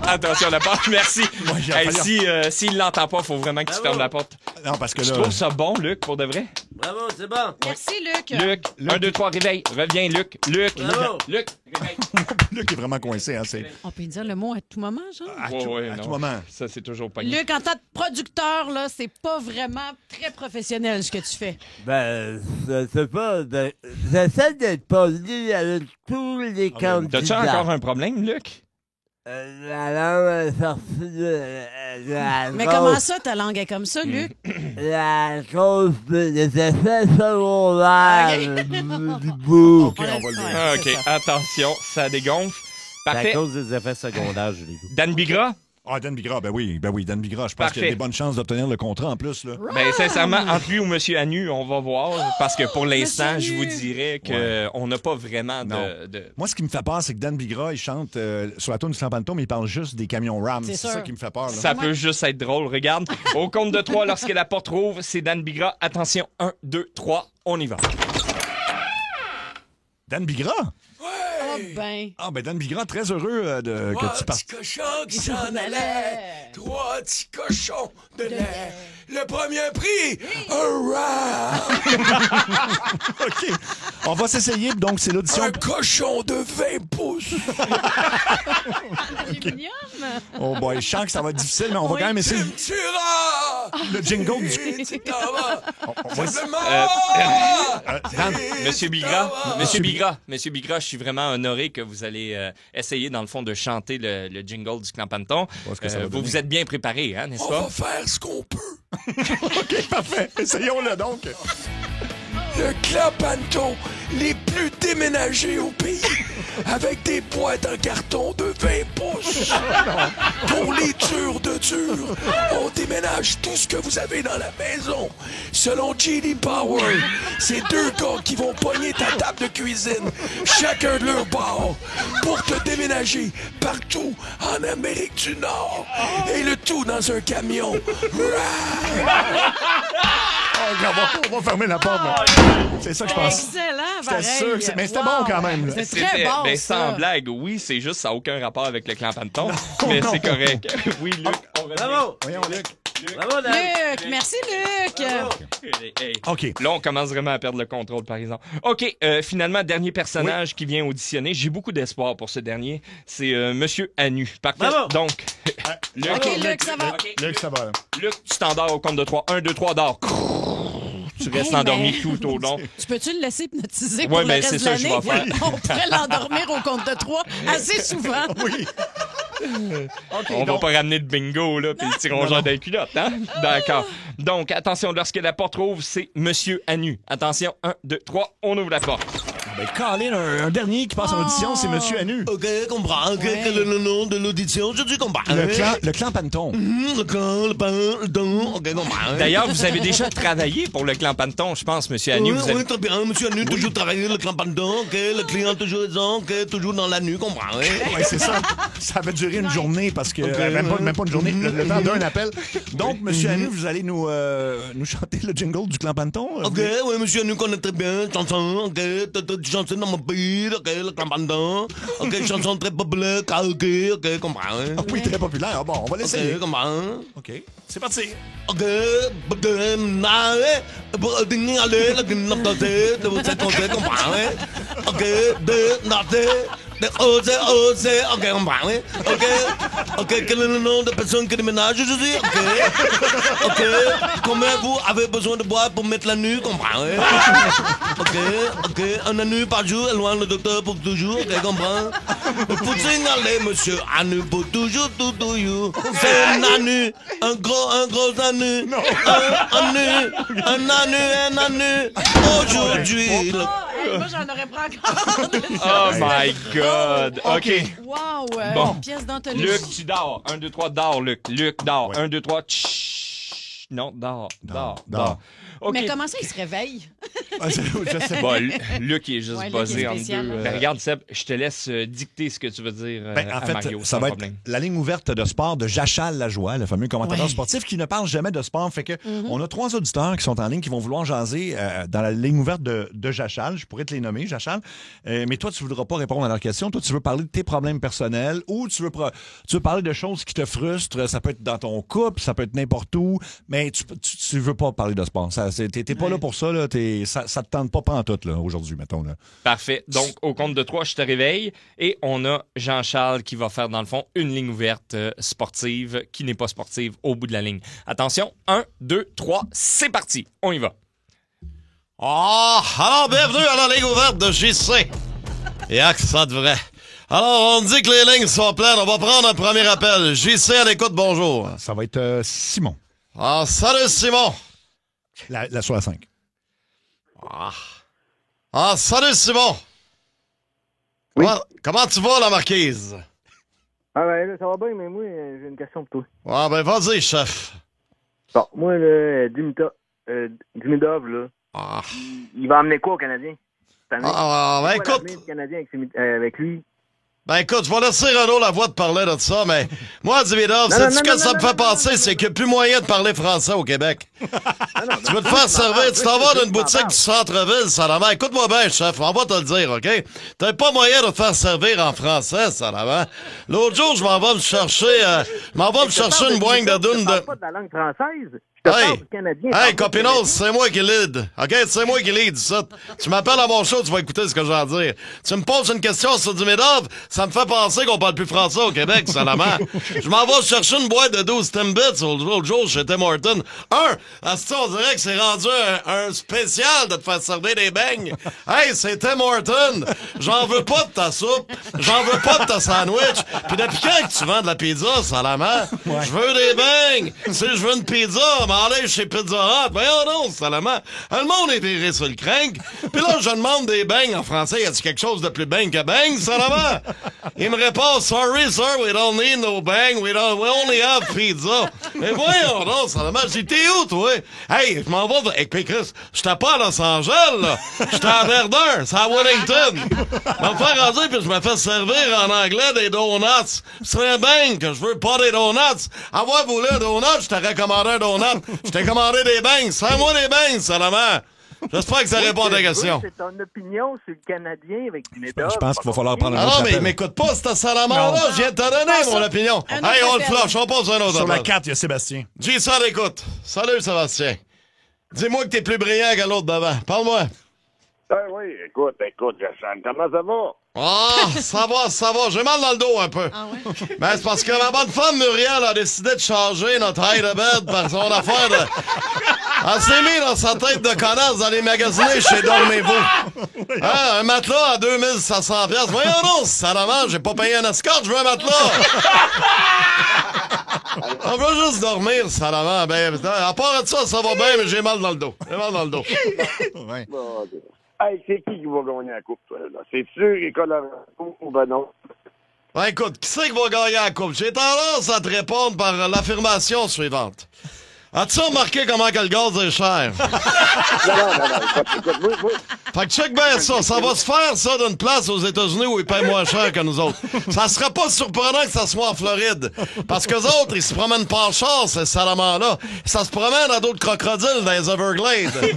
attention, la porte, merci. Ouais, j'ai Hey, failli- s'il l'entend pas, il faut vraiment que tu fermes la porte. Non, parce que Tu là... trouves ça bon, Luc, pour de vrai? Bravo, c'est bon. Merci, Luc. Luc, 1, 2, 3, réveil. Reviens, Luc. Luc, Bravo. Luc, réveil. Luc est vraiment coincé, hein, c'est... On peut dire le mot à tout moment, genre? À Ouais, tout, ouais, à non. tout moment. Ça, c'est toujours pas Luc, en tant que producteur, là, c'est pas vraiment très professionnel ce que tu fais. Ben, c'est pas... J'essaie d'être poli avec tous les candidats. T'as-tu encore un problème, Luc? La langue est sortie de la Mais cause- comment ça, ta langue est comme ça, Luc? La cause des effets secondaires du bout. OK, on va le dire. Ouais, OK, c'est ça. attention, ça dégonfle. C'est à Parfait. cause des effets secondaires, Julie. Dan Bigra? Ah, Dan Bigra, ben oui, Dan Bigra. Je pense qu'il y a Parfait. des bonnes chances d'obtenir le contrat en plus, là. Ben, sincèrement, entre lui ou Monsieur Anu, on va voir. Parce que pour l'instant, Monsieur je vous Anu. dirais qu'on n'a pas vraiment de... Moi, ce qui me fait peur, c'est que Dan Bigra, il chante sur la tune du Campanton, mais il parle juste des camions Ram. C'est C'est sûr. ça qui me fait peur, là. Ça peut juste être drôle. Regarde, au compte de 3, lorsque la porte rouvre, c'est Dan Bigra. Attention, 1, 2, 3, on y va. Dan Bigra? Ah ben... Ah, ben Dan Bigra, très heureux que tu partes. Cochons qui s'en allaient. 3 petits cochons de lait. Le premier prix, un rat. OK. On va s'essayer, donc c'est l'audition. Un cochon de 20 pouces. C'est mignon. Oh boy, je sens que ça va être difficile, mais on va Oui. quand même essayer. Tu me tueras. Le jingle du... Tu t'en vas. On va essayer. Simplement. Monsieur Bigra, Monsieur Bigra, je suis vraiment honoré que vous allez essayer, dans le fond, de chanter le jingle du Campanton. Voir ce que ça va Vous donner. vous êtes bien préparé, hein, n'est-ce On pas? va faire ce qu'on peut. OK, parfait. Essayons-le donc. Le Campanton, les plus déménagés au pays, avec des boîtes en carton de 20 pouces. Pour les durs de durs, on déménage tout ce que vous avez dans la maison. Selon J.D. Power, c'est 2 gars qui vont pogner ta table de cuisine, chacun de leur bord, pour te déménager partout en Amérique du Nord. Et le tout dans un camion. On va fermer la porte. là. C'est ça que je pense. Excellent, J'étais pareil. sûr que mais c'était Wow. bon quand même, là. C'est très bon, ben, ça. sans blague, oui, c'est juste, ça n'a aucun rapport avec le Campanton, mais non. c'est correct. Oui, Luc, on revient. Bravo. Voyons, Luc. Bravo, Dan. Luc, merci, Luc. Hey. OK. Là, on commence vraiment à perdre le contrôle, par exemple. OK, finalement, dernier personnage qui vient auditionner. J'ai beaucoup d'espoir pour ce dernier. C'est Monsieur Anu. Parfait. Bravo. Donc, Luc, OK, Luc, ça va. OK. Luc, ça va. Luc, tu t'endors au compte de 3. 1, 2, 3, dors. Tu restes Hey, endormi mais- tout au long. Tu peux-tu le laisser hypnotiser Ouais, pour le ben, reste c'est de ça que je l'année? vais faire. On pourrait l'endormir au compte de 3 assez souvent. Oui. On va pas ramener de bingo, là, puis le petit rongeur d'un culotte, hein? D'accord. Donc, attention, lorsque la porte rouvre, c'est Monsieur Anu. Attention, 1, 2, 3, on ouvre la porte. Ben, Colin, un dernier qui passe en audition, c'est Monsieur Anu. OK, comprends. OK, Ouais. quel est le nom de l'audition? Je comprends. Le clan Panton. Le clan, le pain, le don. OK, comprends. D'ailleurs, vous avez déjà travaillé pour le clan Panton, je pense, Monsieur Anu. Oui, Vous avez... oui, très bien. Monsieur Anu, toujours travaillé le clan Panton. OK, le client toujours présent. OK, toujours dans la nuit, comprends. Oui. Oui, c'est ça. Ça va durer une journée parce que Ok, même pas une journée, le temps d'un appel. Donc, Monsieur Mhm. Anu, vous allez nous chanter le jingle du clan Panton. OK, oui, monsieur Anu connaît très bien. Chanson, OK, toute chanson dans mon pays. OK, le clan Panton. OK, chanson très populaire. OK, comprends. Ah oui, très populaire. Ah, bon, on va l'essayer. OK, comprends. OK, c'est parti. OK, OK, OK, on prend, oui. OK, quel est le nom de personne qui déménage, je dis? OK. Combien vous avez besoin de boire pour mettre la nuit? Comprends, oui. OK. Un anu par jour, éloigne le docteur pour toujours, OK, comprends? Le footing, allez, monsieur, anu pour toujours, tout you. C'est un anu, un gros anu. Un anu. Aujourd'hui, moi, j'en aurais pas encore. Oh my God. OK. Wow. Bon. Une pièce d'anthologie. Luc, tu dors. 1, 2, 3, dors, Luc. Luc, dors. 1, 2, 3, chut. Non, dors. OK. Mais comment ça, il se réveille? Je sais pas. Bon, Luc, il est juste Ouais, Luc, buzzé il est entre spécial, deux. hein. Ben, regarde, Seb, je te laisse dicter ce que tu veux dire En à fait, Mario. ça sans va être problème. la ligne ouverte de sport de Jachal Lajoie, le fameux commentateur Ouais. sportif qui ne parle jamais de sport. Fait que on a 3 auditeurs qui sont en ligne qui vont vouloir jaser dans la ligne ouverte de Jachal. Je pourrais te les nommer, Jachal. Mais toi, tu ne voudras pas répondre à leurs questions. Toi, tu veux parler de tes problèmes personnels ou tu veux parler de choses qui te frustrent. Ça peut être dans ton couple, ça peut être n'importe où, mais tu veux pas parler de sport. T'es pas là pour ça. Là, ça te tente pas pantoute là, aujourd'hui, mettons. Là. Parfait. Donc, au compte de 3, je te réveille. Et on a Jean-Charles qui va faire, dans le fond, une ligne ouverte sportive qui n'est pas sportive au bout de la ligne. Attention, 1, 2, 3, c'est parti. On y va. Alors, bienvenue à la ligne ouverte de JC. Et accent de vrai. Alors, on dit que les lignes sont pleines. On va prendre un premier appel. JC à l'écoute, bonjour. Ça va être Simon. Salut, Simon. La sur la 5. Salut, Simon. Oui. Comment tu vas, la marquise? Ah ben là, ça va bien, mais moi, j'ai une question pour toi. Ben, vas-y, chef. Bon, moi, là, Dimidov, là, il va emmener quoi au Canadien? Ben, C'est quoi écoute. l'avenir du Canadien avec lui? Ben écoute, je vais laisser Renaud la voix de parler de ça, mais moi, Dimidov, c'est ce que ça me fait penser, c'est qu'il n'y a plus moyen de parler français au Québec. Tu veux te faire servir, tu t'en vas dans une boutique du centre-ville, Salaman. Écoute-moi bien, chef, on va te le dire, OK? T'as pas moyen de te faire servir en français, Salaman. L'autre jour, je m'en vais me chercher une boîte de dune de... Je parle pas de la langue française. Je te parle du Canadien. Hey, copinos, c'est moi qui lead. OK? C'est moi qui lead, ça. Tu m'appelles à mon show, tu vas écouter ce que j'ai à dire. Tu me poses une question sur Dimidov, ça me fait penser qu'on parle plus français au Québec, Salaman. Je m'en vais chercher une boîte de 12 Timbits l'autre jour chez Tim Hortons. On dirait que c'est rendu un spécial de te faire servir des beignes. Hey, c'est Tim Hortons. J'en veux pas de ta soupe. J'en veux pas de ta sandwich. Puis depuis quand tu vends de la pizza, Salaman? Je veux des beignes. Si je veux une pizza, aller chez Pizza Hut. Voyons donc, Salaman. Le monde est viré sur le crank. Puis là, je demande des beignes en français. Y a-tu quelque chose de plus beigne que beigne, Salaman? Il me répond, sorry, sir, we don't need no bang. We only have pizza. Mais voyons donc, Salaman. J'étais où, toi? Hey, je m'en vais. Hey, Chris, j'étais pas à Los Angeles, là. J'étais à Verdun. C'est à Wellington. Je vais me faire raser, puis je me fais servir en anglais des donuts. C'est un bang que je veux, pas des donuts. Avoir voulu un donut, je t'aurais commandé un donut. Je t'ai commandé des beignes. Sers-moi des beignes, Salaman. J'espère que ça répond à ta question. C'est ton opinion sur le Canadien avec Dimidov. Je pense qu'il va falloir prendre un autre Non, mais appel. m'écoute pas, c'est Salaman-là. Je viens de te donner mon opinion. Hey, on le flush, on passe un autre Sur la appel. 4, il y a Sébastien. J'ai ça à l'écoute. Salut, Sébastien. Dis-moi que t'es plus brillant que l'autre d'avant. Parle-moi. Oui, écoute, Jason, comment ça va? Ça va. J'ai mal dans le dos un peu. Ben, c'est parce que ma bonne femme Muriel a décidé de changer notre hide de bed par son affaire de... Elle s'est mis dans sa tête de connasse d'aller magasiner chez Dormez-vous. Un matelas à 2700$. Voyons donc, Salaman, j'ai pas payé un escorte, je veux un matelas. On veut juste dormir, Salaman. Ben, à part de ça, ça va bien, mais j'ai mal dans le dos. Ouais. Bon, hey, c'est qui va gagner la coupe, toi, là? C'est sûr que Colorado ou ben non? Ben écoute, qui c'est qui va gagner la coupe? J'ai tendance à te répondre par l'affirmation suivante. As-tu remarqué comment que le gaz est cher? Non. Écoute, Fait que check bien ça. Ça va se faire, ça, d'une place aux États-Unis où ils payent moins cher que nous autres. Ça serait pas surprenant que ça soit en Floride. Parce qu'eux autres, ils se promènent pas en char, ces salamans-là. Ça se promène à d'autres crocodiles dans les Everglades.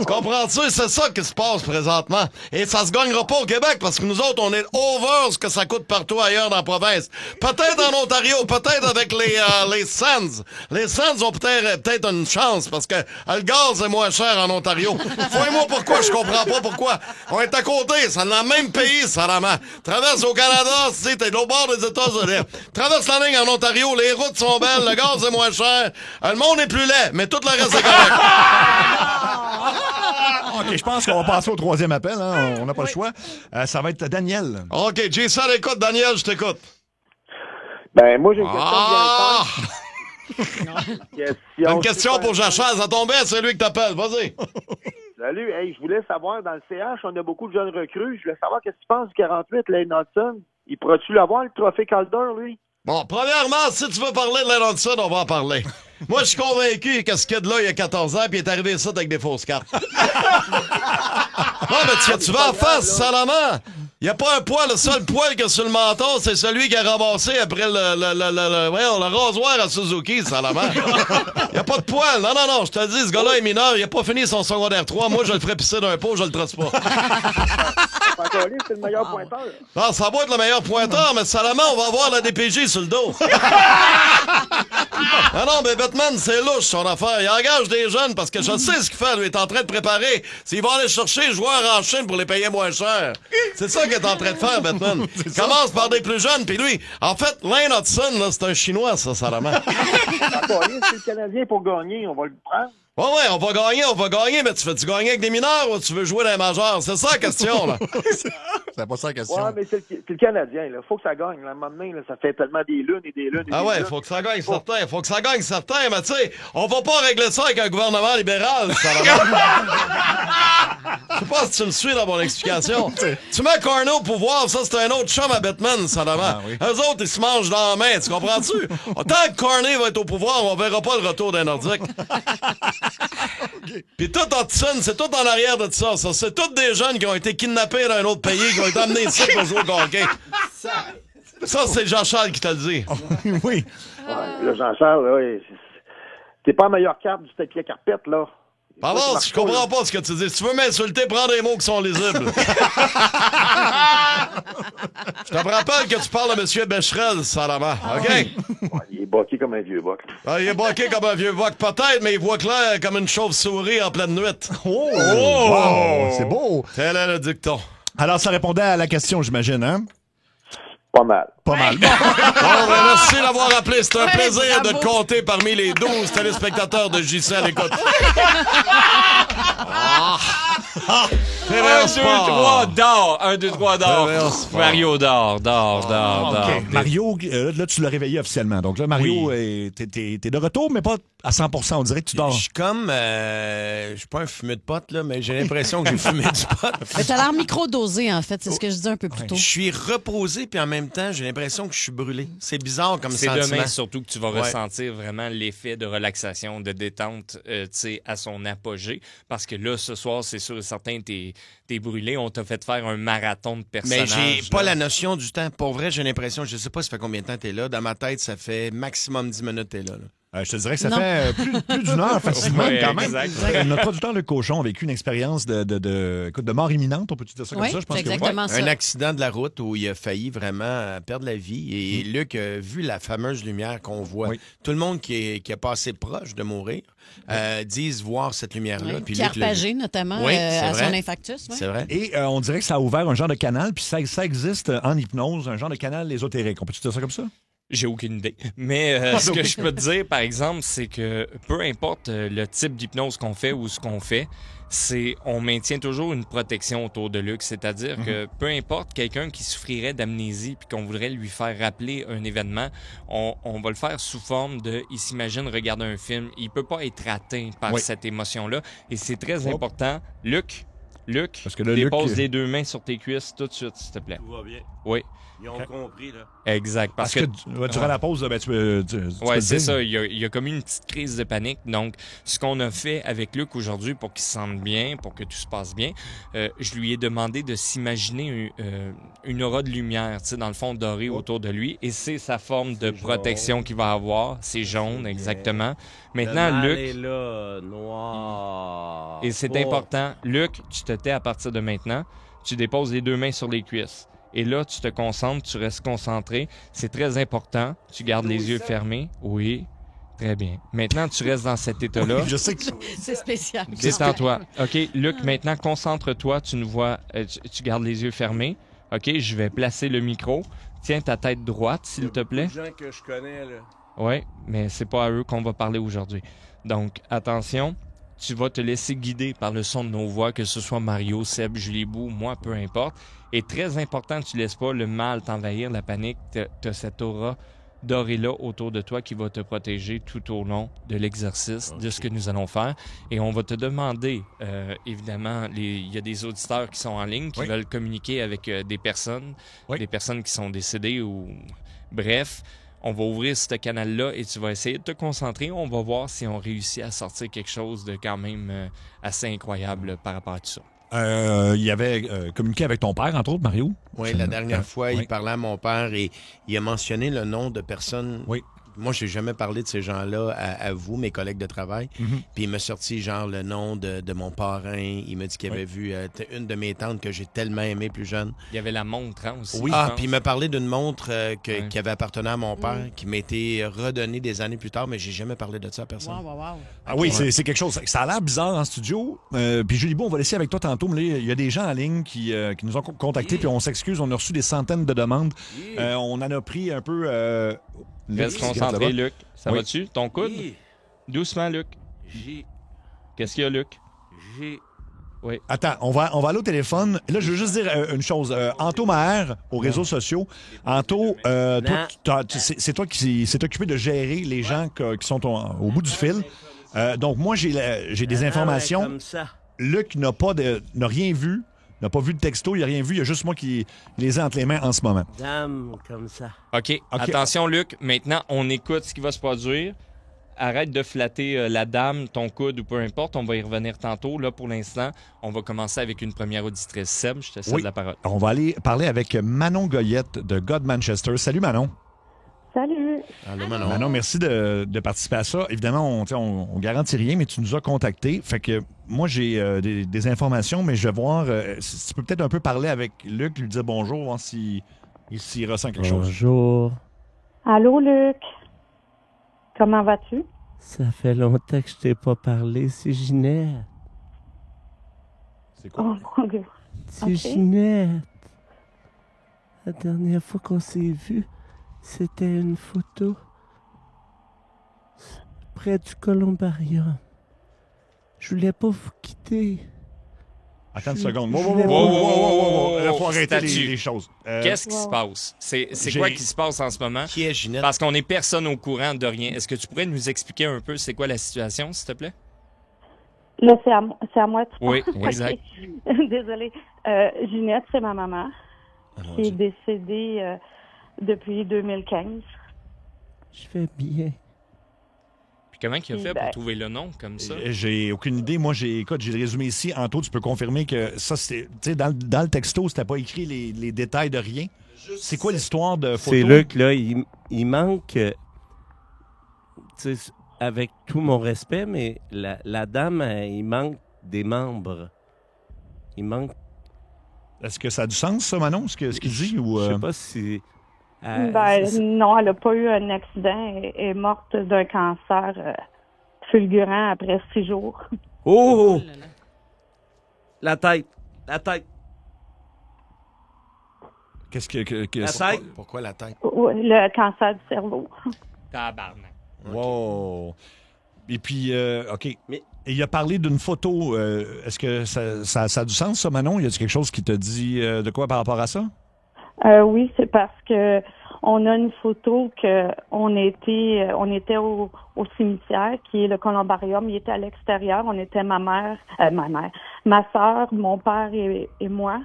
Tu comprends-tu? C'est ça qui se passe présentement. Et ça se gagnera pas au Québec parce que nous autres, on est over ce que ça coûte partout ailleurs dans la province. Peut-être en Ontario, peut-être avec les Sens. Les Sens ont peut-être aurait peut-être une chance parce que le gaz est moins cher en Ontario. Fouille-moi pourquoi, je comprends pas pourquoi. On est à côté, c'est dans le même pays, Sarama. Traverse au Canada, si t'es de l'autre bord des États-Unis. Traverse la ligne en Ontario, les routes sont belles, le gaz est moins cher, le monde est plus laid, mais tout le reste est correct. OK, je pense qu'on va passer au troisième appel. Hein? On n'a pas le choix. Ça va être Daniel. OK, Jason, écoute, Daniel, je t'écoute. Ben, moi, j'ai une question T'as une question pour Jachal, ça tombe bien, c'est lui que t'appelles, vas-y. Salut, hey, je voulais savoir, dans le CH, on a beaucoup de jeunes recrues. Je voulais savoir qu'est-ce que tu penses du 48, Lane Hudson. Il pourra-tu l'avoir, le trophée Calder, lui? Bon, premièrement, si tu veux parler de Lane Hudson, on va en parler. Moi, je suis convaincu que ce kid-là, il y a 14 ans, puis il est arrivé ça avec des fausses cartes. Non, mais tu vas en face, Salaman. Il n'y a pas un poil, le seul poil qu'il y a sur le menton, c'est celui qui a ramassé après le rasoir à Suzuki, Salaman. Il n'y a pas de poil. Non, je te le dis, ce gars-là est mineur, il n'a pas fini son secondaire 3. Moi, je le ferais pisser d'un pot, je le trosse pas. C'est le meilleur pointeur. Non, ça va être le meilleur pointeur, mais Salaman, on va avoir la DPJ sur le dos. Non, mais Batman, c'est louche son affaire. Il engage des jeunes parce que je sais ce qu'il fait. Lui, il est en train de préparer. S'il va aller chercher les joueurs en Chine pour les payer moins cher. C'est ça qu'il est en train de faire, Batman. Il commence par des plus jeunes, puis lui, en fait, Lane Hudson, là, c'est un Chinois, ça, Salaman. C'est le Canadien pour gagner, on va le prendre. Ouais, on va gagner, mais tu veux-tu gagner avec des mineurs ou tu veux jouer dans les majeurs? C'est ça la question, là. C'est pas ça la question. Ouais, mais c'est le Canadien, là. Faut que ça gagne. Là, à un moment donné, là, ça fait tellement des lunes et des lunes. Ah ouais, faut que ça gagne certains. Faut que ça gagne certains, mais tu sais, on va pas régler ça avec un gouvernement libéral, ça. Je sais pas si tu me suis dans mon explication. Tu mets Carnot au pouvoir, ça, c'est un autre chum à Batman, ça, d'avant. Oui. Eux autres, ils se mangent dans la main, tu comprends-tu? Tant que Carnot va être au pouvoir, on verra pas le retour d'un Nordique. Puis tout Hudson, c'est tout en arrière de ça. C'est tous des jeunes qui ont été kidnappés d'un autre pays, qui ont été amenés ici pour jouer au hockey. Ça, c'est Jean-Charles qui te le dit. Oui. Ouais, là, Jean-Charles, là, t'es pas la meilleure carte du tapis carpette, là. Pardon, je comprends pas ce que tu dis. Si tu veux m'insulter, prends des mots qui sont lisibles. Je te rappelle que tu parles de M. Becherel, Salaman, OK? Ouais, il est boqué comme un vieux boc. Ah, il est boqué comme un vieux boc, peut-être, mais il voit clair comme une chauve-souris en pleine nuit. Oh! Wow, c'est beau! Tel est le dicton. Alors, ça répondait à la question, j'imagine, hein? Pas mal. Pas mal. Bon, ben, merci d'avoir appelé. C'est un plaisir de te compter parmi les 12 téléspectateurs de JC à l'écoute. Un, deux, trois, d'or. 1, 2, 3, d'or. Mario d'or. OK. Mario, là, tu l'as réveillé officiellement. Donc là, Mario, t'es de retour, mais pas à 100%. On dirait que tu dors. Je suis comme... je suis pas un fumeux de pote, là, mais j'ai l'impression que j'ai fumé du pot. Mais t'as l'air micro-dosé, en fait. C'est ce que je disais un peu plus tôt. Je suis reposé, puis en même temps, j'ai l'impression que je suis brûlé. C'est bizarre comme sentiment. C'est demain surtout que tu vas ressentir vraiment l'effet de relaxation, de détente à son apogée. Parce que là, ce soir, c'est sûr et certain, t'es brûlé. On t'a fait faire un marathon de personnages. Mais j'ai pas la notion du temps. Pour vrai, j'ai l'impression, je sais pas ça fait combien de temps t'es là. Dans ma tête, ça fait maximum 10 minutes t'es là. Je te dirais que ça fait plus d'une heure facilement quand même. Exact. Notre producteur Le Cochon a vécu une expérience de mort imminente, on peut dire ça comme ça? Je pense c'est exactement ça. Un accident de la route où il a failli vraiment perdre la vie. Et Luc a vu la fameuse lumière qu'on voit. Oui. Tout le monde qui a passé proche de mourir disent voir cette lumière-là. Oui. Pierre Pagé, notamment, à son infarctus. Oui. C'est vrai. Et on dirait que ça a ouvert un genre de canal, puis ça existe en hypnose, un genre de canal ésotérique. On peut dire ça comme ça? J'ai aucune idée. Mais ce que je peux te dire, par exemple, c'est que peu importe le type d'hypnose qu'on fait ou ce qu'on fait, on maintient toujours une protection autour de Luc. C'est-à-dire que peu importe quelqu'un qui souffrirait d'amnésie puis qu'on voudrait lui faire rappeler un événement, on va le faire sous forme de... Il s'imagine regarder un film. Il peut pas être atteint par cette émotion-là. Et c'est très important. Luc, parce que là, dépose les deux mains sur tes cuisses tout de suite, s'il te plaît. Tout va bien. Oui. Ils ont compris, là. Exact. Parce que durant la pause, tu peux c'est ça. Il y a comme une petite crise de panique. Donc, ce qu'on a fait avec Luc aujourd'hui pour qu'il se sente bien, pour que tout se passe bien, je lui ai demandé de s'imaginer une aura de lumière, dans le fond doré autour de lui. Et c'est sa forme de protection qu'il va avoir. C'est jaune, exactement. Maintenant, Luc... est là, noir. Et c'est important. Luc, tu te tais à partir de maintenant. Tu déposes les deux mains sur les cuisses. Et là, tu te concentres, tu restes concentré. C'est très important. Tu gardes les yeux fermés. Oui. Très bien. Maintenant, tu restes dans cet état-là. Oui, je sais que c'est spécial. Détends-toi. OK, Luc, maintenant, concentre-toi. Tu nous vois, tu gardes les yeux fermés. OK, je vais placer le micro. Tiens ta tête droite, s'il te plaît. Il y a beaucoup de gens que je connais, là. Oui, mais c'est pas à eux qu'on va parler aujourd'hui. Donc, attention, tu vas te laisser guider par le son de nos voix, que ce soit Mario, Seb, Julie Bou, moi, peu importe. Et très important, tu laisses pas le mal t'envahir, la panique. T'as cette aura dorée-là autour de toi qui va te protéger tout au long de l'exercice, de ce que nous allons faire. Et on va te demander, évidemment, il y a des auditeurs qui sont en ligne, qui veulent communiquer avec des personnes qui sont décédées ou... Bref, on va ouvrir ce canal-là et tu vas essayer de te concentrer. On va voir si on réussit à sortir quelque chose de quand même assez incroyable par rapport à tout ça. Il avait communiqué avec ton père, entre autres, Mario. Oui, la dernière fois, il parlait à mon père et il a mentionné le nom de personnes. Oui. Moi, je n'ai jamais parlé de ces gens-là à vous, mes collègues de travail. Puis il m'a sorti, genre, le nom de mon parrain. Il m'a dit qu'il avait vu une de mes tantes que j'ai tellement aimée plus jeune. Il y avait la montre, hein, aussi. Oui. Puis il m'a parlé d'une montre qui avait appartenu à mon père, qui m'a été redonnée des années plus tard, mais j'ai jamais parlé de ça à personne. Wow. Ah oui, c'est quelque chose. Ça a l'air bizarre en studio. Puis Julie Beau, on va laisser avec toi tantôt. Mais là, il y a des gens en ligne qui nous ont contactés, puis on s'excuse. On a reçu des centaines de demandes. On en a pris un peu... Reste concentré, Luc. Ça va-tu? Ton coude? Doucement, Luc. Qu'est-ce qu'il y a, Luc? Oui. Attends, on va aller au téléphone. Là, je veux juste dire une chose. Anto Maher, aux réseaux sociaux. Anto, c'est toi qui s'est occupé de gérer les gens qui sont au bout du fil. Donc, moi, j'ai des informations. Comme ça. Luc n'a rien vu. N'a pas vu de texto, il n'a rien vu. Il y a juste moi qui les ai entre les mains en ce moment. Dame, comme ça. OK. Attention, Luc. Maintenant, on écoute ce qui va se produire. Arrête de flatter la dame, ton coude ou peu importe. On va y revenir tantôt. Là, pour l'instant, on va commencer avec une première auditrice. Seb, je te cède la parole. On va aller parler avec Manon Goyette de God Manchester. Salut, Manon. Salut. Allô, Manon. Manon, merci de participer à ça. Évidemment, on garantit rien, mais tu nous as contactés. Fait que moi, j'ai des informations, mais je vais voir si tu peux peut-être un peu parler avec Luc, lui dire bonjour, voir s'il ressent quelque chose. Bonjour. Allô, Luc. Comment vas-tu? Ça fait longtemps que je t'ai pas parlé, c'est Ginette. C'est quoi? Oh, mon Dieu. C'est Ginette. La dernière fois qu'on s'est vu, c'était une photo près du columbarium. Je voulais pas vous quitter. Attends une seconde. Wow. Il faut arrêter les choses. Qu'est-ce qui se passe? C'est quoi qui se passe en ce moment? Qui est Ginette? Parce qu'on n'est personne au courant de rien. Est-ce que tu pourrais nous expliquer un peu c'est quoi la situation, s'il te plaît? Là, c'est à moi. Oui, exact. Désolée. Ginette, c'est ma maman qui est décédée depuis 2015. Je vais bien. Puis comment il a fait pour trouver le nom comme ça? J'ai aucune idée. Moi, j'ai le résumé ici. Anto, tu peux confirmer que ça, c'était. Tu sais, dans le texto, c'était pas écrit les détails de rien. C'est quoi l'histoire de photo? C'est Luc, là, il manque. Tu sais, avec tout mon respect, mais la dame, il manque des membres. Il manque. Est-ce que ça a du sens, ça, Manon, ce qu'il dit? Ou, Je sais pas si. Non, elle n'a pas eu un accident. Elle est morte d'un cancer fulgurant après 6 jours. Oh! La tête. Qu'est-ce que la tête? Pourquoi la tête? Le cancer du cerveau. Tabarnak. Wow! Et puis, OK. Mais... Et il a parlé d'une photo. Est-ce que ça a du sens, ça, Manon? Y a-t-il quelque chose qui te dit de quoi par rapport à ça? Oui, c'est parce que on a une photo que on était au cimetière, qui est le columbarium. Il était à l'extérieur. On était ma sœur, mon père et moi.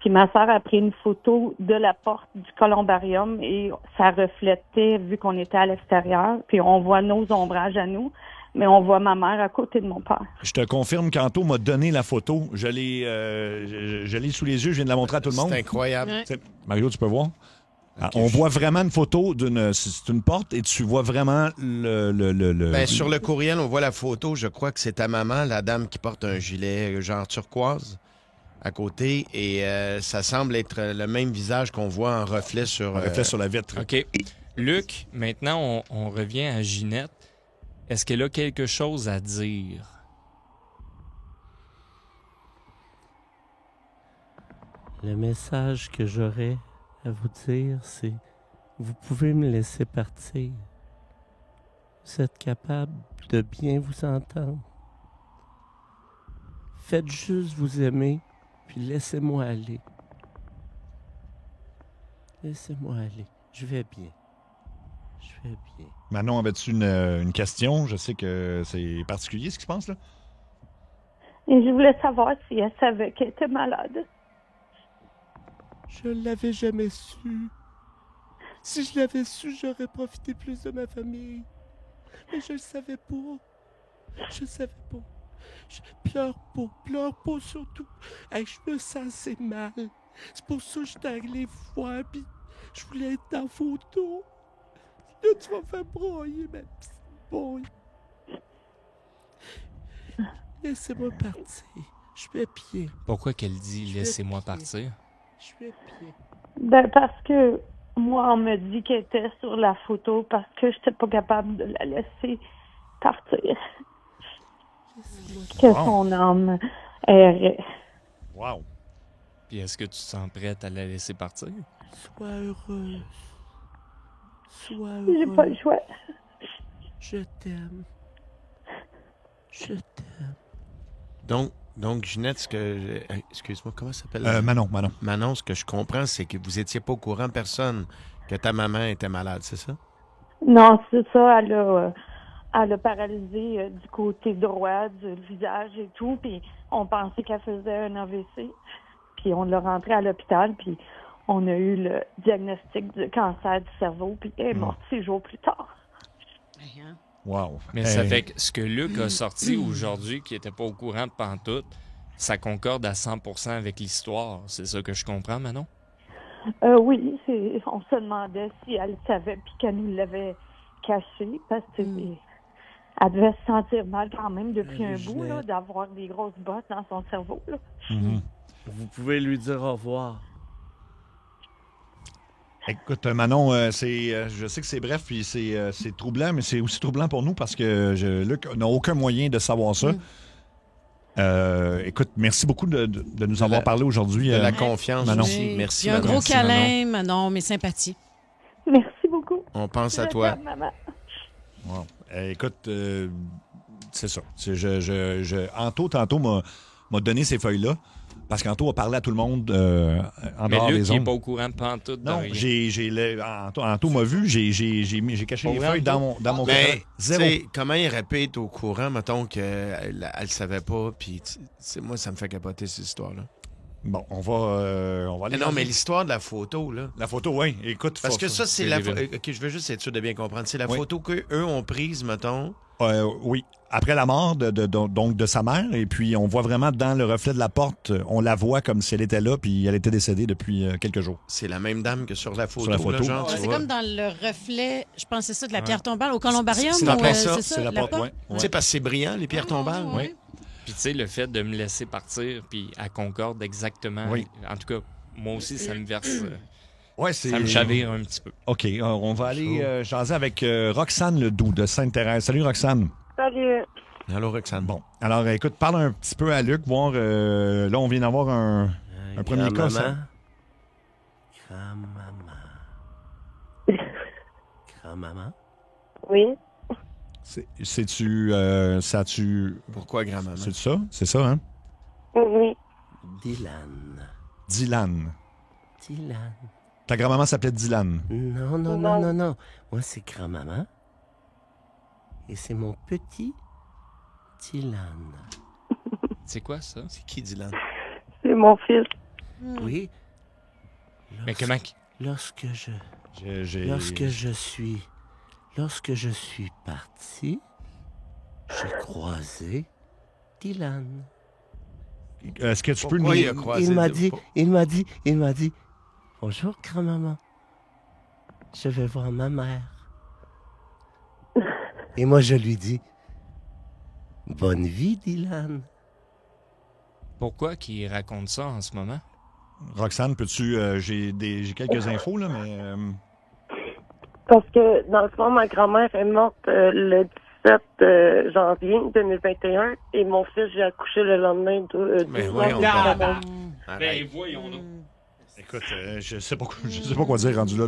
Puis ma sœur a pris une photo de la porte du columbarium et ça reflétait, vu qu'on était à l'extérieur. Puis on voit nos ombrages à nous, mais on voit ma mère à côté de mon père. Je te confirme qu'Anto m'a donné la photo. Je l'ai sous les yeux, je viens de la montrer à tout le monde. C'est incroyable. Mario, tu peux voir? Okay, on voit vraiment une photo c'est une porte et tu vois vraiment le... Sur le courriel, on voit la photo. Je crois que c'est ta maman, la dame qui porte un gilet genre turquoise à côté et ça semble être le même visage qu'on voit en reflet sur... reflet sur la vitre. OK. Luc, maintenant, on revient à Ginette. Est-ce qu'elle a quelque chose à dire? Le message que j'aurais à vous dire, c'est vous pouvez me laisser partir. Vous êtes capable de bien vous entendre. Faites juste vous aimer, puis laissez-moi aller. Laissez-moi aller. Je vais bien. Je vais bien. Manon, avais-tu une question? Je sais que c'est particulier ce qui se passe, là. Et je voulais savoir si elle savait qu'elle était malade. Je l'avais jamais su. Si je l'avais su, j'aurais profité plus de ma famille. Mais je le savais pas. Je le savais pas. Pleure pas surtout. Hey, je me sens assez mal. C'est pour ça que je suis allé vous voir, puis je voulais être en photo. Là, tu vas me faire broyer, ma petite boy. Laissez-moi partir. Je vais pied. Pourquoi qu'elle dit « laissez-moi partir » ? Je vais pied. Ben, parce que moi, on me dit qu'elle était sur la photo parce que j'étais pas capable de la laisser partir. Que son âme errait. Wow. Puis est-ce que tu te sens prête à la laisser partir? Sois heureuse. Sois heureuse. J'ai pas le choix. Je t'aime. Je t'aime. Donc, Ginette, ce que... excuse-moi, comment ça s'appelle? Manon. Manon, ce que je comprends, c'est que vous étiez pas au courant, personne, que ta maman était malade, c'est ça? Non, c'est ça. Elle a paralysé du côté droit du visage et tout. Puis on pensait qu'elle faisait un AVC. Puis on l'a rentrée à l'hôpital. Puis on a eu le diagnostic du cancer du cerveau. Puis elle est morte 6 jours plus tard. Wow. Mais ça fait que ce que Luc a sorti aujourd'hui, qui n'était pas au courant de pantoute, ça concorde à 100% avec l'histoire. C'est ça que je comprends, Manon? Oui, on se demandait si elle savait puis qu'elle nous l'avait caché parce que elle devait se sentir mal quand même depuis un bout là, d'avoir des grosses bottes dans son cerveau. Là. Vous pouvez lui dire au revoir. Écoute, Manon, je sais que c'est bref, puis c'est troublant, mais c'est aussi troublant pour nous parce que Luc n'a aucun moyen de savoir ça. Écoute, merci beaucoup de nous avoir parlé aujourd'hui. De la confiance, Manon. Oui. Merci, Puis un Manon. gros câlin, Manon, mes sympathies. Merci beaucoup. On pense à toi. Maman. Wow. Écoute, c'est ça. Anto, tantôt, m'a donné ces feuilles-là. Parce qu'Anto a parlé à tout le monde en Mais dehors Luc, des il n'est ondes. pas au courant de pantoute. Non, Anto m'a vu, j'ai caché les feuilles dans mon Mais, tu zéro. sais, comment il aurait pu être au courant, mettons qu'elle elle savait pas, puis moi, ça me fait capoter, cette histoire-là. Bon, on va aller... Mais non, mais l'histoire de la photo, là... La photo, oui. Écoute, Parce que ça, c'est c'est la les photo... OK, je veux juste être sûr de bien comprendre. C'est la Oui. photo qu'eux ont prise, mettons... oui. Après la mort donc de sa mère, et puis on voit vraiment dans le reflet de la porte, on la voit comme si elle était là, puis elle était décédée depuis quelques jours. C'est la même dame que sur la photo, Sur la photo. là, genre, tu C'est vois. comme dans le reflet, je pense que c'est ça, de la pierre tombale au columbarium. C'est en ou, plein ça. c'est C'est la porte, oui. Tu sais, parce que c'est brillant, les pierres tombales. Oui. Puis tu sais, le fait de me laisser partir, puis elle concorde exactement. Oui. En tout cas, moi aussi, ça me verse... Ouais, ça me chavire un petit peu. OK, on va aller jaser avec Roxane Ledoux de Sainte-Thérèse. Salut, Roxane. Salut. Allô, Roxane. Bon, alors écoute, parle un petit peu à Luc, voir, là, on vient d'avoir un premier cas. Grand-maman? Oui. C'est-tu... Pourquoi grand-maman? C'est ça? C'est ça, hein? Oui. Dylan. Dylan. Dylan. Ta grand-maman s'appelait Dylan. Non. Moi, c'est grand-maman. Et c'est mon petit Dylan. C'est quoi, ça? C'est qui, Dylan? C'est mon fils. Oui. Mais comment... Lorsque je suis parti, j'ai croisé Dylan. Est-ce que tu peux Pourquoi nous... il a croisé Il m'a dit, bonjour grand-maman, je vais voir ma mère. Et moi je lui dis, bonne vie Dylan. Pourquoi qu'il raconte ça en ce moment? Roxane, peux-tu... j'ai quelques infos, là, mais... Parce que, dans le fond, ma grand-mère est morte le janvier 2021 et mon fils, j'ai accouché le lendemain de Mais 12 voyons heures. Ben, voyons donc. Écoute, je sais pas quoi dire rendu là.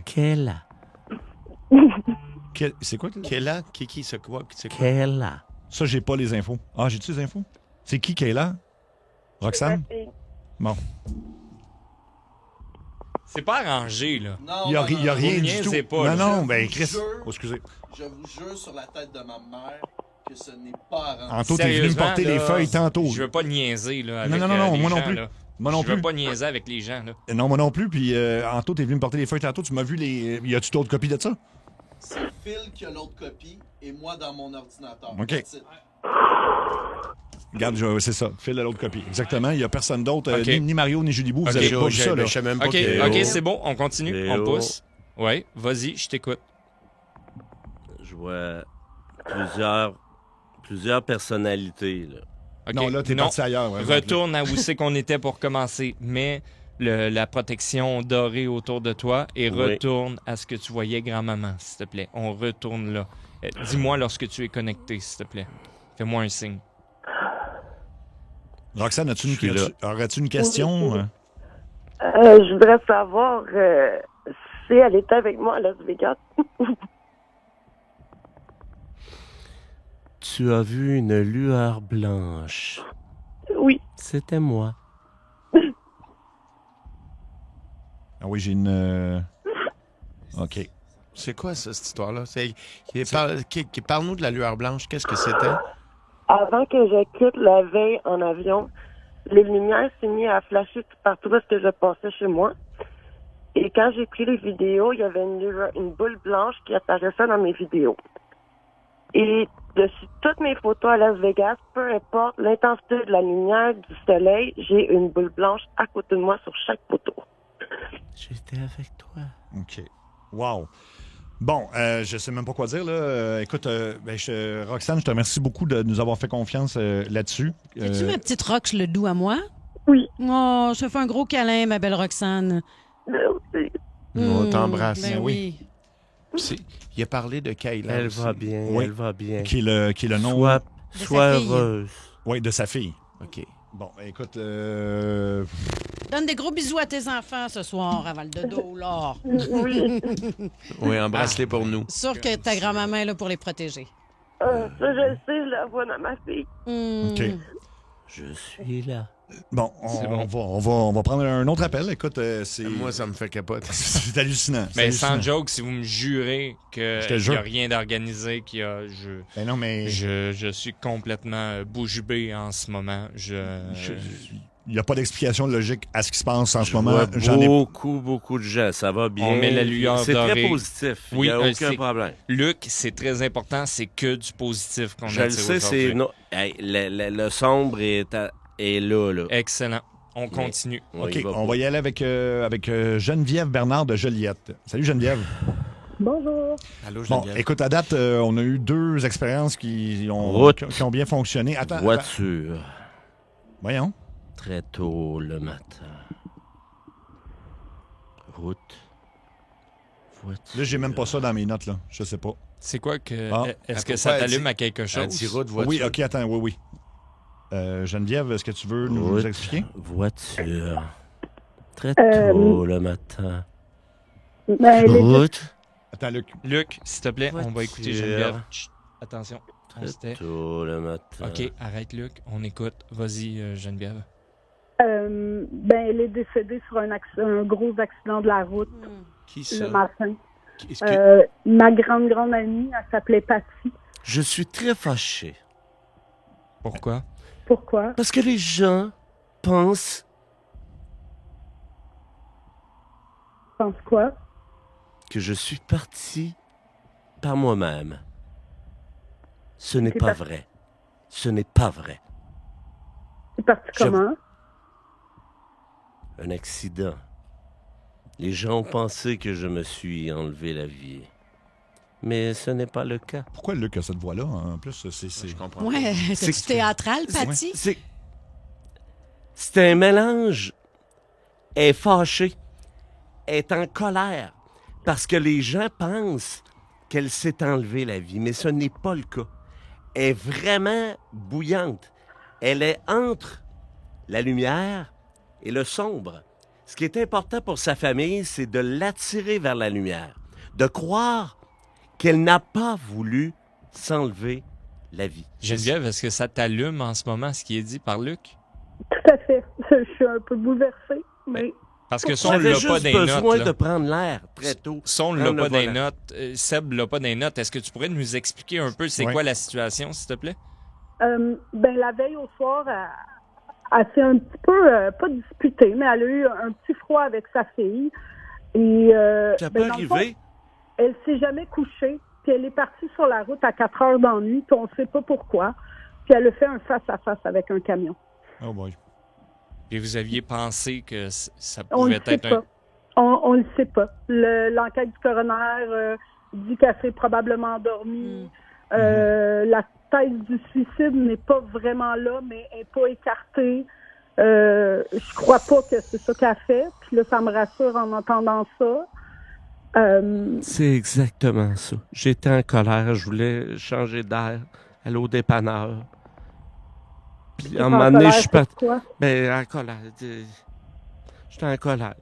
Quelle? C'est quoi? Kayla? Kiki, c'est quoi? Quelle? Ça, j'ai pas les infos. Ah, j'ai-tu les infos? C'est qui est là? Roxane? Bon. C'est pas arrangé, là. Il y a rien du tout. Pas, non, ben Chris. Excusez. Je vous jure sur la tête de ma mère que ce n'est pas arrangé. Anto, t'es venu me porter les feuilles tantôt. Je veux pas niaiser, là, avec non, les moi non gens, plus. là. Moi non Je veux plus. pas niaiser avec les gens, là. Non, moi non plus. Puis Anto, t'es venu me porter les feuilles tantôt. Tu m'as vu les. Y a-tu d'autres copies de ça? C'est Phil qui a l'autre copie et moi dans mon ordinateur. OK. Regarde, c'est ça. Phil a l'autre copie. Exactement. Il n'y a personne d'autre. OK. Ni Mario, ni Julie Bou. Vous OK. avez pas vu ça, là. Je sais même pas OK, c'est bon. On continue. On pousse. Oui, vas-y, je t'écoute. Je vois plusieurs personnalités, là. OK. Non, là, t'es parti ailleurs. Ouais, Retourne à où c'est qu'on était pour commencer. Mets la protection dorée autour de toi et retourne à ce que tu voyais grand-maman, s'il te plaît. On retourne là. Dis-moi lorsque tu es connecté, s'il te plaît. Fais-moi un signe. Roxane, aurais-tu une question? Je voudrais savoir si elle était avec moi à Las Vegas. Tu as vu une lueur blanche. Oui. C'était moi. Ah oui, j'ai une... OK. C'est quoi ça, cette histoire-là? Parle-nous de la lueur blanche. Qu'est-ce que c'était? Avant que je quitte la veille en avion, les lumières s'est mis à flasher partout parce que je passais chez moi. Et quand j'ai pris les vidéos, il y avait une boule blanche qui apparaissait dans mes vidéos. Et dessus toutes mes photos à Las Vegas, peu importe l'intensité de la lumière du soleil, j'ai une boule blanche à côté de moi sur chaque photo. J'étais avec toi. OK. Wow. Bon, je sais même pas quoi dire, là. Écoute, Roxane, je te remercie beaucoup de nous avoir fait confiance là-dessus. Es-tu ma petite Rox le doux à moi? Oui. Oh, je te fais un gros câlin, ma belle Roxane. On t'embrasse. Ben oui. Il a parlé de Kayla. Elle aussi. va bien, Oui. elle va bien. Qui est le nom... Sois heureuse. Oui, de sa fille. OK. Bon, écoute... Donne des gros bisous à tes enfants ce soir avant le dodo, là. Oui. Oui, embrasse-les pour nous. Sûr que ta grand-maman est là pour les protéger. Ça, je le sais, je la vois dans ma fille. OK. Je suis là. Bon, on va prendre un autre appel. Écoute, c'est... Moi, ça me fait capote. C'est hallucinant. Mais sans joke, si vous me jurez qu'il n'y a rien d'organisé, Ben non, mais... je suis complètement bouche bée en ce moment. Il n'y a pas d'explication logique à ce qui se passe en ce moment. Beaucoup de gens. Ça va bien. On met la lueur C'est dorée. très positif. Oui, il n'y a aucun problème. Luc, c'est très important. C'est que du positif qu'on a Je le sais, c'est... le sombre est là. Excellent. On continue. OK, on va y aller avec Geneviève Bernard de Joliette. Salut, Geneviève. Bonjour. Allô, Bon, Geneviève. écoute, à date, on a eu 2 expériences qui ont bien fonctionné. Attends. Voiture. Voyons. Très tôt le matin. Route. Voiture. Là, j'ai même pas ça dans mes notes, là. Je sais pas. C'est quoi que... Ah. Est-ce que ça t'allume à quelque chose? Oui, OK, attends, oui. Geneviève, est-ce que tu veux nous expliquer? Voiture. Très tôt le matin. Route. Attends, Luc. Luc, s'il te plaît, on va écouter Geneviève. Chut, attention. Très tôt le matin. OK, arrête, Luc. On écoute. Vas-y, Geneviève. Elle est décédée sur un gros accident de la route. Qui ça? Le matin. Ma grande amie, elle s'appelait Patty. Je suis très fâché. Pourquoi? Pourquoi? Parce que les gens pensent... Pensent quoi? Que je suis parti par moi-même. Ce n'est pas vrai. Ce n'est pas vrai. C'est parti comment? Un accident. Les gens ont pensé que je me suis enlevé la vie. Mais ce n'est pas le cas. Pourquoi Luc a cette voix-là? En plus, c'est... Je comprends. Ouais, c'est théâtral, Patty? C'est un mélange. Elle est fâchée. Elle est en colère. Parce que les gens pensent qu'elle s'est enlevée la vie, mais ce n'est pas le cas. Elle est vraiment bouillante. Elle est entre la lumière et le sombre. Ce qui est important pour sa famille, c'est de l'attirer vers la lumière, de croire qu'elle n'a pas voulu s'enlever la vie. Geneviève, est-ce que ça t'allume en ce moment, ce qui est dit par Luc? Tout à fait. Je suis un peu bouleversée, mais... Parce que si on l'a pas des notes... besoin de prendre l'air très tôt. Si on l'a pas des notes, Seb l'a pas des notes, est-ce que tu pourrais nous expliquer un peu c'est quoi la situation, s'il te plaît? La veille au soir, elle s'est un petit peu, pas disputée, mais elle a eu un petit froid avec sa fille. Et, ça peut arriver. Elle s'est jamais couchée, puis elle est partie sur la route à 4 heures dans la nuit, puis on ne sait pas pourquoi. Puis elle a fait un face-à-face avec un camion. Oh boy. Et vous aviez pensé que ça pouvait être un... On ne le sait pas. L'enquête du coroner dit qu'elle s'est probablement endormie. La thèse du suicide n'est pas vraiment là, mais elle n'est pas écartée. Je crois pas que c'est ça qu'elle a fait. Puis là, ça me rassure en entendant ça. C'est exactement ça. J'étais en colère, je voulais changer d'air, aller au dépanneur. Puis à un moment donné, je suis parti. Ben, en colère. J'étais en colère.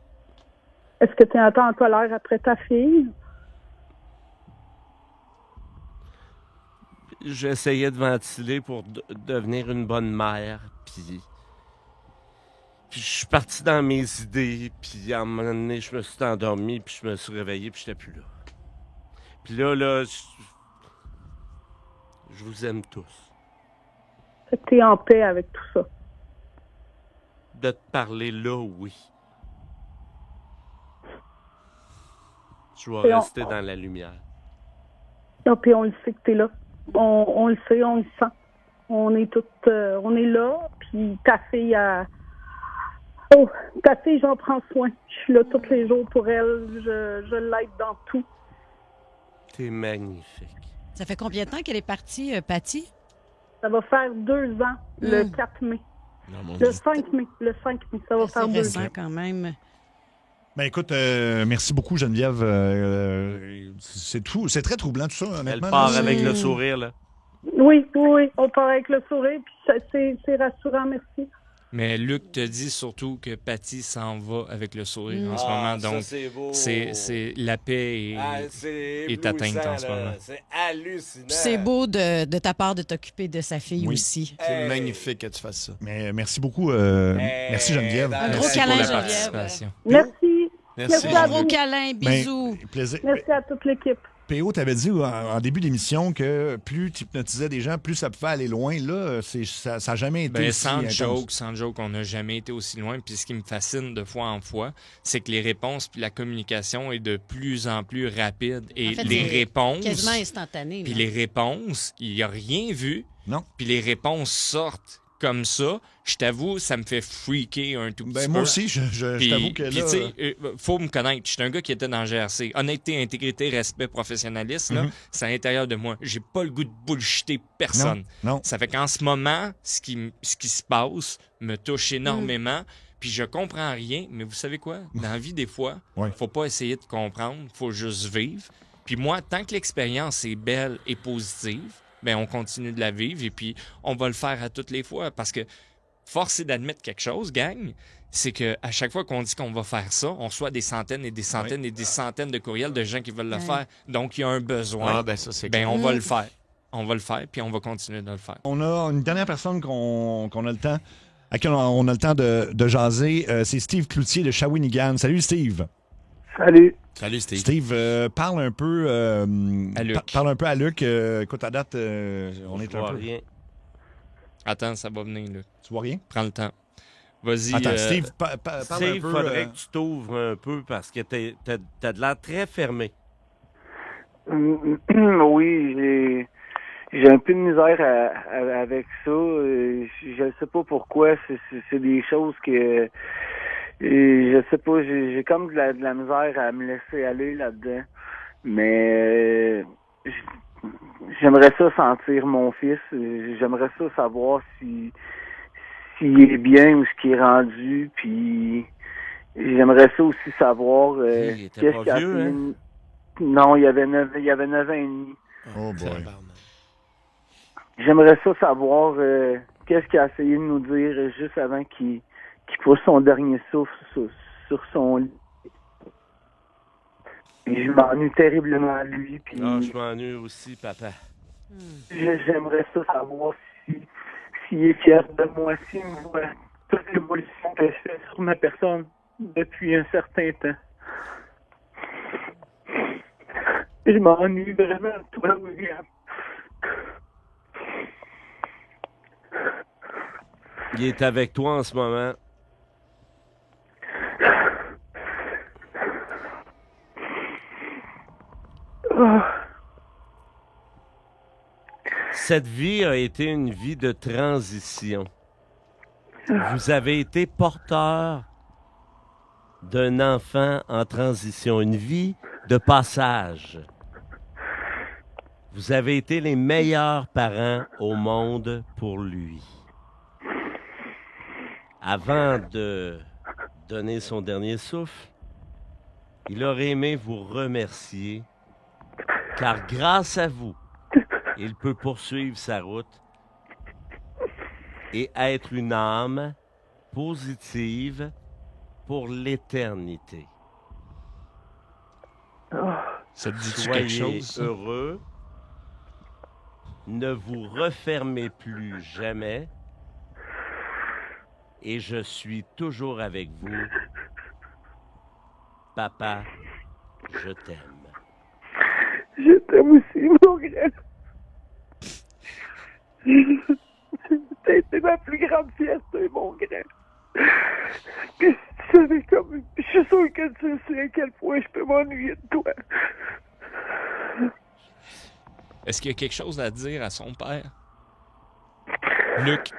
Est-ce que tu es en colère après ta fille? J'essayais de ventiler pour devenir une bonne mère, puis je suis parti dans mes idées, puis à un moment donné, je me suis endormi, puis je me suis réveillé, puis j'étais plus là. Puis là, je vous aime tous. Fait que t'es en paix avec tout ça. De te parler là, oui. Je vais rester dans la lumière. Non, puis on le sait que t'es là. On le sait, on le sent. On est toutes, on est là, puis ta fille ta fille, j'en prends soin. Je suis là tous les jours pour elle. Je l'aide dans tout. T'es magnifique. Ça fait combien de temps qu'elle est partie, Patty? Ça va faire 2 ans, le 4 mai. Non, le 5 mai. Le 5 mai, ça va faire 2 ans. Quand même. Ben écoute, merci beaucoup Geneviève. C'est très troublant tout ça, honnêtement. Elle part avec le sourire, là. Oui, on part avec le sourire, puis c'est rassurant, merci. Mais Luc te dit surtout que Patty s'en va avec le sourire en ce moment. Donc, c'est la paix est atteinte en ce moment. C'est hallucinant. C'est beau de ta part de t'occuper de sa fille aussi. C'est magnifique que tu fasses ça. Mais merci beaucoup. Merci Geneviève. Un gros câlin, Geneviève. Merci à un gros câlin, bisous. Plaisir. Merci à toute l'équipe. P.O., tu avais dit en début d'émission que plus tu hypnotisais des gens, plus ça pouvait aller loin. Là, ça n'a jamais été aussi sans joke, on n'a jamais été aussi loin. Puis ce qui me fascine de fois en fois, c'est que les réponses puis la communication est de plus en plus rapide. Et en fait, les réponses... quasiment instantané. Puis les réponses, il n'y a rien vu. Non. Puis les réponses sortent comme ça. Je t'avoue, ça me fait freaker un tout petit peu. Moi aussi, je t'avoue que là... Puis, tu sais, faut me connaître. Je suis un gars qui était dans GRC. Honnêteté, intégrité, respect, professionnalisme, là, c'est à l'intérieur de moi. J'ai pas le goût de bullshiter personne. Non. Ça fait qu'en ce moment, ce qui se passe me touche énormément. Puis je comprends rien, mais vous savez quoi? Dans la vie, des fois, faut pas essayer de comprendre, faut juste vivre. Puis moi, tant que l'expérience est belle et positive, ben on continue de la vivre et puis on va le faire à toutes les fois parce que force est d'admettre quelque chose, gang, c'est qu'à chaque fois qu'on dit qu'on va faire ça, on reçoit des centaines et des centaines et des centaines de courriels de gens qui veulent le faire. Donc, il y a un besoin. On va le faire. On va le faire, puis on va continuer de le faire. On a une dernière personne qu'on a le temps, à qui on a le temps de jaser. C'est Steve Cloutier de Shawinigan. Salut, Steve. Salut. Salut, Steve. Steve, parle un peu à Luc. Parle un peu à Luc. Écoute, à date, on est un peu... rien. Attends, ça va venir, Luc. Tu vois rien? Prends le temps. Vas-y. Attends, Steve, parle Steve, un peu. faudrait que tu t'ouvres un peu parce que t'as de l'air très fermé. Oui, j'ai un peu de misère avec ça. Je ne sais pas pourquoi. C'est des choses que... je sais pas, j'ai comme de la misère à me laisser aller là-dedans. Mais j'aimerais ça sentir mon fils. J'aimerais ça savoir s'il est bien ou ce qu'il est rendu. Puis j'aimerais ça aussi savoir il était pas vieux, hein? Non, il y avait 9 ans et demi. Oh boy. J'aimerais ça savoir qu'est-ce qu'il a essayé de nous dire juste avant qu'il pose son dernier souffle sur son lit. Et je m'ennuie terriblement à lui. Puis je m'ennuie aussi, papa. j'aimerais ça savoir s'il est fier de moi, s'il me voit toute l'évolution que je fais sur ma personne depuis un certain temps. Je m'ennuie vraiment de toi, William. Il est avec toi en ce moment. Cette vie a été une vie de transition. Vous avez été porteur d'un enfant en transition, une vie de passage. Vous avez été les meilleurs parents au monde pour lui. Avant de donner son dernier souffle, il aurait aimé vous remercier, car grâce à vous, il peut poursuivre sa route et être une âme positive pour l'éternité. Ça te dit-tu Soyez quelque chose, ça? heureux. Ne vous refermez plus jamais. Et je suis toujours avec vous. Papa, je t'aime. Je t'aime aussi, mon grand. T'as été ma plus grande fierté, mon grand. Puis, tu savais comme... Je suis sûr que tu sais à quel point je peux m'ennuyer de toi. Est-ce qu'il y a quelque chose à dire à son père? Luc.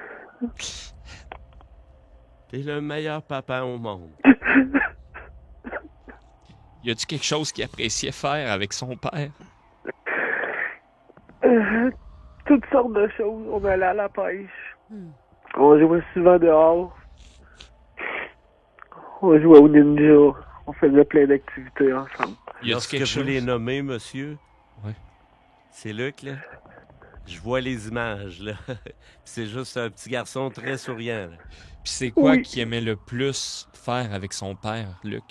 T'es le meilleur papa au monde. Y a-tu quelque chose qu'il appréciait faire avec son père? Toutes sortes de choses. On allait à la pêche. On jouait souvent dehors. On jouait au ninja. On faisait plein d'activités ensemble. Lorsque vous les nommez, monsieur, ouais. C'est Luc, là. Je vois les images, là. C'est juste un petit garçon très souriant, là. Puis c'est quoi qu'il aimait le plus faire avec son père, Luc?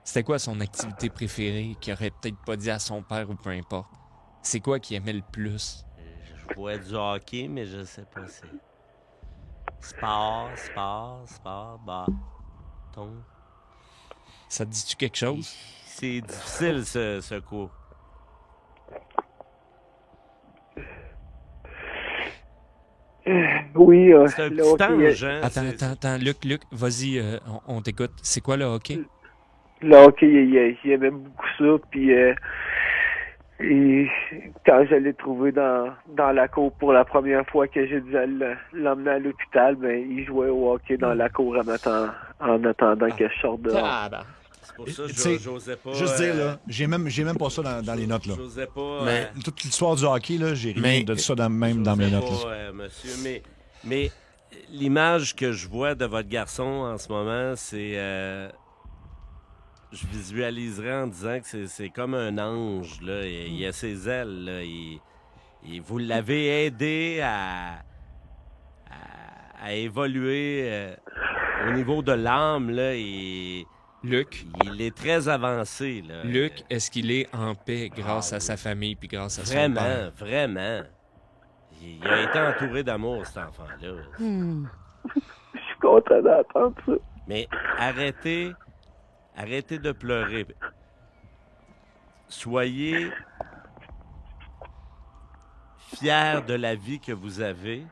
C'était quoi son activité préférée qu'il aurait peut-être pas dit à son père ou peu importe? C'est quoi qu'il aimait le plus? Je vois du hockey, mais je sais pas c'est... Sport, bâton. Ça te dit-tu quelque chose? C'est difficile, ce coup. Oui, c'est un le petit hockey. ange, hein? Attends, Luc, vas-y, on t'écoute. C'est quoi le hockey? Le hockey, il aimait beaucoup ça, puis et quand je l'ai trouvé dans la cour pour la première fois que j'ai dû l'emmener à l'hôpital, ben il jouait au hockey dans la cour en attendant que je sorte dehors. C'est pour ça que j'osais pas... Juste dire, là, j'ai même pas ça dans les notes, là. J'osais pas... Mais toute l'histoire du hockey, là, j'ai rien de ça même dans mes notes, là. Monsieur, mais l'image que je vois de votre garçon en ce moment, c'est... je visualiserais en disant que c'est comme un ange, là. Il a ses ailes, là. Vous l'avez aidé à évoluer au niveau de l'âme, là. Luc. Il est très avancé, là. Luc, est-ce qu'il est en paix grâce à sa famille puis grâce à son père? Vraiment. Il a été entouré d'amour, cet enfant-là. Je suis content d'entendre ça. Mais arrêtez de pleurer. Soyez fiers de la vie que vous avez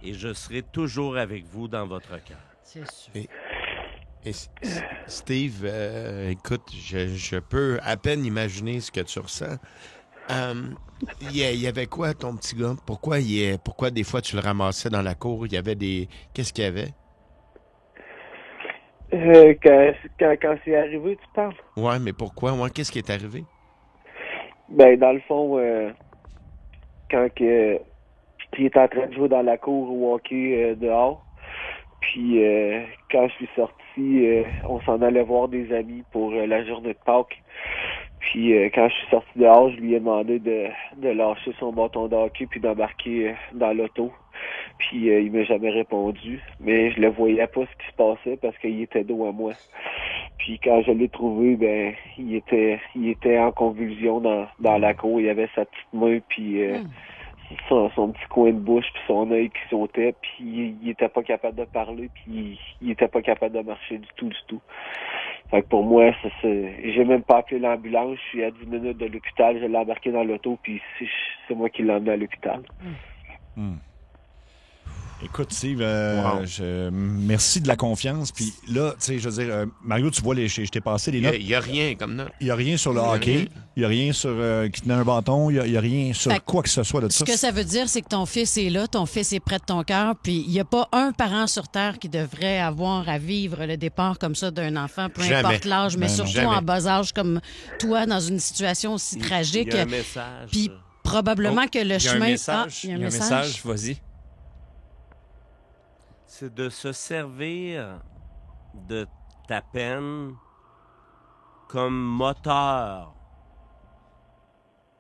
et je serai toujours avec vous dans votre cœur. C'est sûr. Et Steve, écoute, je peux à peine imaginer ce que tu ressens. Il y avait quoi, ton petit gars? Pourquoi des fois tu le ramassais dans la cour? Il y avait des... Qu'est-ce qu'il y avait? Quand c'est arrivé, tu parles? Ouais, mais pourquoi? Ouais, qu'est-ce qui est arrivé? Ben, dans le fond, quand il était en train de jouer dans la cour au hockey dehors, puis Puis quand je suis sorti, on s'en allait voir des amis pour la journée de Pâques. Puis quand je suis sorti dehors, je lui ai demandé de lâcher son bâton de hockey puis d'embarquer dans l'auto. Puis il m'a jamais répondu. Mais je le voyais pas ce qui se passait parce qu'il était dos à moi. Puis quand je l'ai trouvé, ben il était en convulsion dans la cour. Il avait sa petite main puis son petit coin de bouche puis son œil qui sautait. Puis il était pas capable de parler puis il était pas capable de marcher du tout. Fait que pour moi, j'ai même pas appelé l'ambulance. Je suis à 10 minutes de l'hôpital. Je l'ai embarqué dans l'auto, puis c'est moi qui l'ai emmené à l'hôpital. Écoute, Steve, merci de la confiance. Puis là, tu sais, je veux dire, Mario, tu vois, je t'ai passé les notes. Il n'y a rien comme note. Il n'y a rien sur le hockey. Il n'y a rien sur qui tenait un bâton. Il n'y a rien sur quoi que ce soit de ça. Ce que ça veut dire, c'est que ton fils est là, ton fils est près de ton cœur, puis il n'y a pas un parent sur Terre qui devrait avoir à vivre le départ comme ça d'un enfant, peu importe l'âge, mais surtout en bas âge comme toi, dans une situation aussi tragique. Il y a un message. Puis probablement que le chemin... Il y a un message, vas-y. C'est de se servir de ta peine comme moteur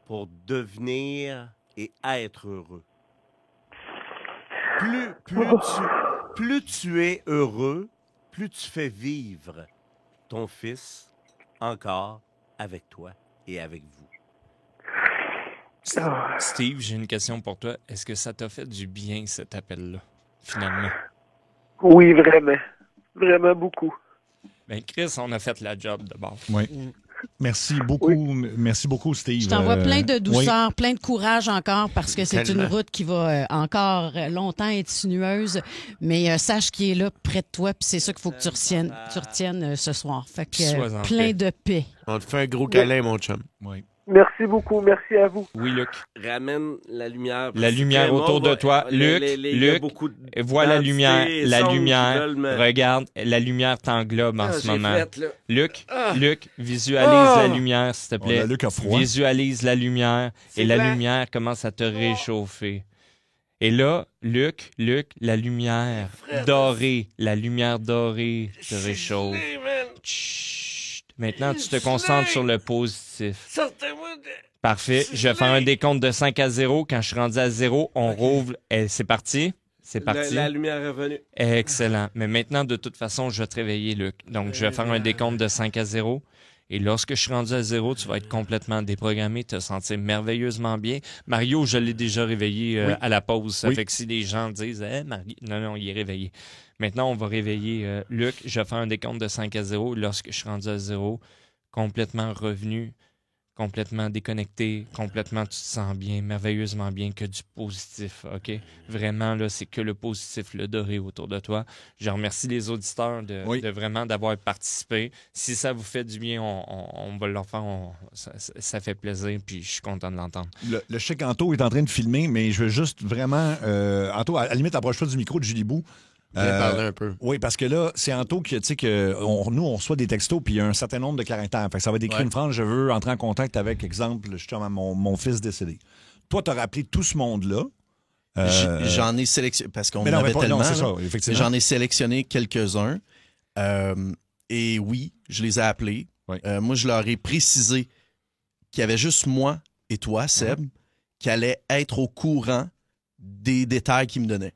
pour devenir et être heureux. Plus tu es heureux, plus tu fais vivre ton fils encore avec toi et avec vous. Steve, j'ai une question pour toi. Est-ce que ça t'a fait du bien, cet appel-là, finalement? Oui, vraiment. Vraiment beaucoup. Ben, Chris, on a fait la job de base. Oui. Merci beaucoup. Oui. Merci beaucoup, Steve. Je t'envoie plein de douceur, plein de courage encore, parce que c'est une route qui va encore longtemps être sinueuse. Mais sache qu'il est là près de toi, puis c'est ça qu'il faut que tu retiennes ce soir. Fait que plein de paix. On te fait un gros câlin, mon chum. Oui. Merci beaucoup. Merci à vous. Oui, Luc. Ramène la lumière. La lumière autour de toi. Luc, vois la lumière. La lumière. Regarde, la lumière t'englobe en ce moment. Luc, visualise la lumière, s'il te plaît. Luc a froid. Visualise la lumière et la lumière commence à te réchauffer. Et là, Luc, la lumière dorée te réchauffe. Chut. Maintenant, tu te concentres sur le positif. Sortez-moi de... Parfait. Je vais faire un décompte de 5 à 0. Quand je suis rendu à 0, on rouvre. C'est parti? C'est parti. La lumière est revenue. Excellent. Mais maintenant, de toute façon, je vais te réveiller, Luc. Donc, je vais faire un décompte de 5 à 0. Et lorsque je suis rendu à 0, tu vas être complètement déprogrammé, te sentir merveilleusement bien. Mario, je l'ai déjà réveillé à la pause. Ça fait que si les gens disent « Mario... » Non, il est réveillé. Maintenant, on va réveiller Luc. Je vais faire un décompte de 5 à 0. Lorsque je suis rendu à 0, complètement revenu, complètement déconnecté, complètement tu te sens bien, merveilleusement bien, que du positif, OK? Vraiment, là, c'est que le positif, le doré autour de toi. Je remercie les auditeurs de vraiment d'avoir participé. Si ça vous fait du bien, on va le faire. Ça fait plaisir, puis je suis content de l'entendre. Le chèque Anto est en train de filmer, mais je veux juste vraiment... Anto, à la limite, approche-toi du micro de Julie Bou. Parler un peu. Oui, parce que là, c'est Anto qui, tu sais, nous, on reçoit des textos, puis il y a un certain nombre de caractères. Fait que ça va être écrit une phrase, je veux entrer en contact avec, exemple, justement, mon fils décédé. Toi, tu as rappelé tout ce monde-là. J'en ai sélectionné, parce qu'on avait tellement. Non, c'est ça, effectivement. J'en ai sélectionné quelques-uns. Et oui, je les ai appelés. Oui. Moi, je leur ai précisé qu'il y avait juste moi et toi, Seb, qui allaient être au courant des détails qu'ils me donnaient.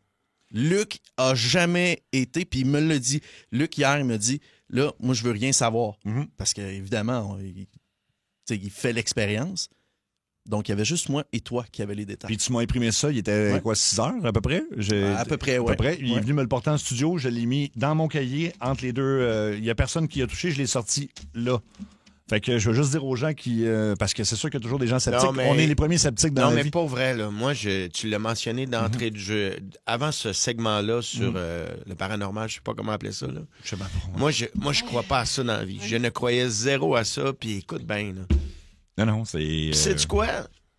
Luc a jamais été, puis il me l'a dit. Luc, hier, il m'a dit, là, moi, je veux rien savoir. Parce qu'évidemment, il fait l'expérience. Donc, il y avait juste moi et toi qui avaient les détails. Puis tu m'as imprimé ça, il était 6 heures à peu près? À peu près, oui. Il est venu me le porter en studio, je l'ai mis dans mon cahier, entre les deux. Il n'y a personne qui a touché, je l'ai sorti là. Fait que je veux juste dire aux gens qui... parce que c'est sûr qu'il y a toujours des gens sceptiques. On est les premiers sceptiques dans la vie. Non, mais pas vrai. Là. Moi, tu l'as mentionné d'entrée de jeu. Avant ce segment-là sur le paranormal, je sais pas comment appeler ça. Là. Je sais pas. Moi, je crois pas à ça dans la vie. Je ne croyais zéro à ça, puis écoute bien. Non, c'est... Sais-tu quoi?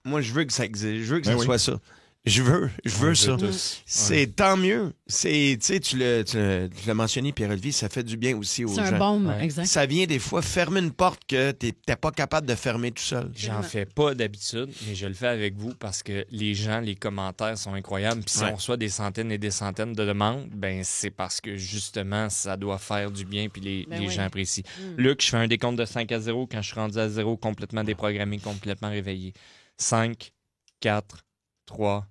Moi, je veux que ça existe. Je veux que ça soit ça. Je veux ça. tous. C'est tant mieux. Tu sais, tu l'as mentionné, Pierre-Olivier, ça fait du bien aussi aux gens. C'est un baume, exact. Ça vient des fois fermer une porte que t'es pas capable de fermer tout seul. J'en fais pas d'habitude, mais je le fais avec vous parce que les gens, les commentaires sont incroyables. Puis si on reçoit des centaines et des centaines de demandes, ben c'est parce que justement, ça doit faire du bien puis les gens apprécient. Luc, je fais un décompte de 5 à 0 quand je suis rendu à 0, complètement déprogrammé, complètement réveillé. 5, 4, 3,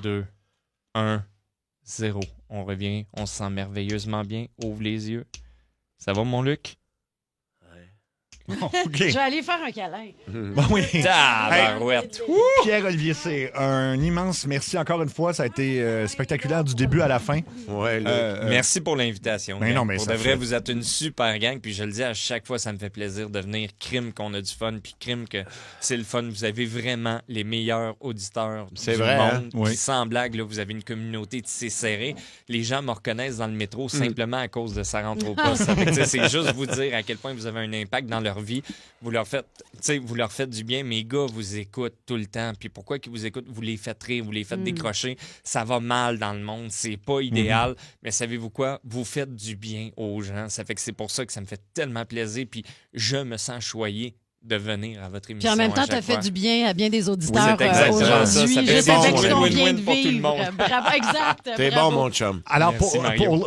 2, 1, 0. On revient, on se sent merveilleusement bien. Ouvre les yeux. Ça va, mon Luc? Je vais aller faire un câlin. Oui. Tabarouette. Pierre-Olivier, c'est un immense merci encore une fois. Ça a été spectaculaire du début à la fin. Ouais, merci pour l'invitation. Mais non, mais pour ça de vrai, fait... vous êtes une super gang. Puis je le dis à chaque fois, ça me fait plaisir de venir. Crime qu'on a du fun, puis crime que c'est le fun. Vous avez vraiment les meilleurs auditeurs du vrai, monde. hein? Puis Oui. sans blague, là, vous avez une communauté tissée serrée. Les gens me reconnaissent dans le métro simplement à cause de Ça rentre au poste. Ça fait que, c'est juste vous dire à quel point vous avez un impact dans leur vie. Vous leur faites du bien. Mes gars vous écoutent tout le temps. Puis pourquoi qu'ils vous écoutent? Vous les faites rire, vous les faites décrocher. Ça va mal dans le monde. C'est pas idéal. Mais savez-vous quoi? Vous faites du bien aux gens. Ça fait que c'est pour ça que ça me fait tellement plaisir. Puis je me sens choyé de venir à votre émission. Puis en même temps, tu as fait du bien à bien des auditeurs c'est exactement aujourd'hui. ça. Ça fait Juste bon, avec ce qu'on win-win vient de pour tout le vivre. monde. Bravo, exact. T'es bravo. bon, mon chum. Alors, Merci,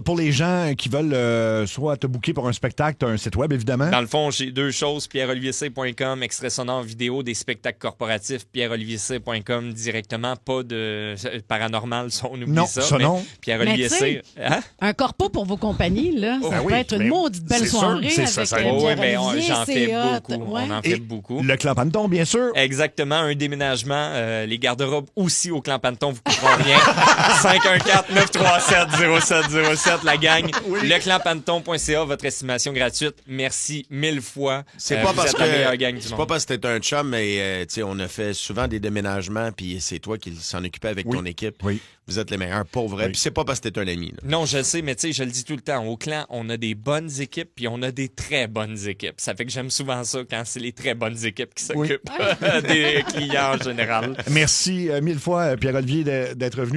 pour les gens qui veulent soit te booker pour un spectacle, tu as un site web, évidemment. Dans le fond, j'ai deux choses. pierreolivierc.com, extrait sonore vidéo des spectacles corporatifs. pierreolivierc.com directement. Pas de paranormal, ça, on oublie Non, ça. ça, non. Pierre-Olivier. Hein? Un corpo pour vos compagnies, là, ça peut être une maudite belle c'est sûr, soirée c'est avec ça, ça Pierre-Olivier, j'en fais c'est hot. beaucoup. Ouais. On en fait beaucoup. Le Clan Panton, bien sûr. Exactement, un déménagement. Les garde-robes aussi au Clan Panton, vous coûteront rien. 514-937-0707, la gang. Leclanpanton.ca, votre estimation gratuite. Merci 1000 fois. C'est pas vous parce êtes la meilleure que gang du c'est monde. pas parce que t'es un chum, mais tu sais, on a fait souvent des déménagements, puis c'est toi qui s'en occupais avec ton équipe. Oui. Vous êtes les meilleurs, pour vrai. Oui. Puis c'est pas parce que t'es un ami. Là. Non, je sais, mais tu sais, je le dis tout le temps. Au Clan, on a des bonnes équipes, puis on a des très bonnes équipes. Ça fait que j'aime souvent ça quand c'est les très bonnes équipes qui s'occupent des clients en général. Merci 1000 fois, Pierre-Olivier, d'être venu.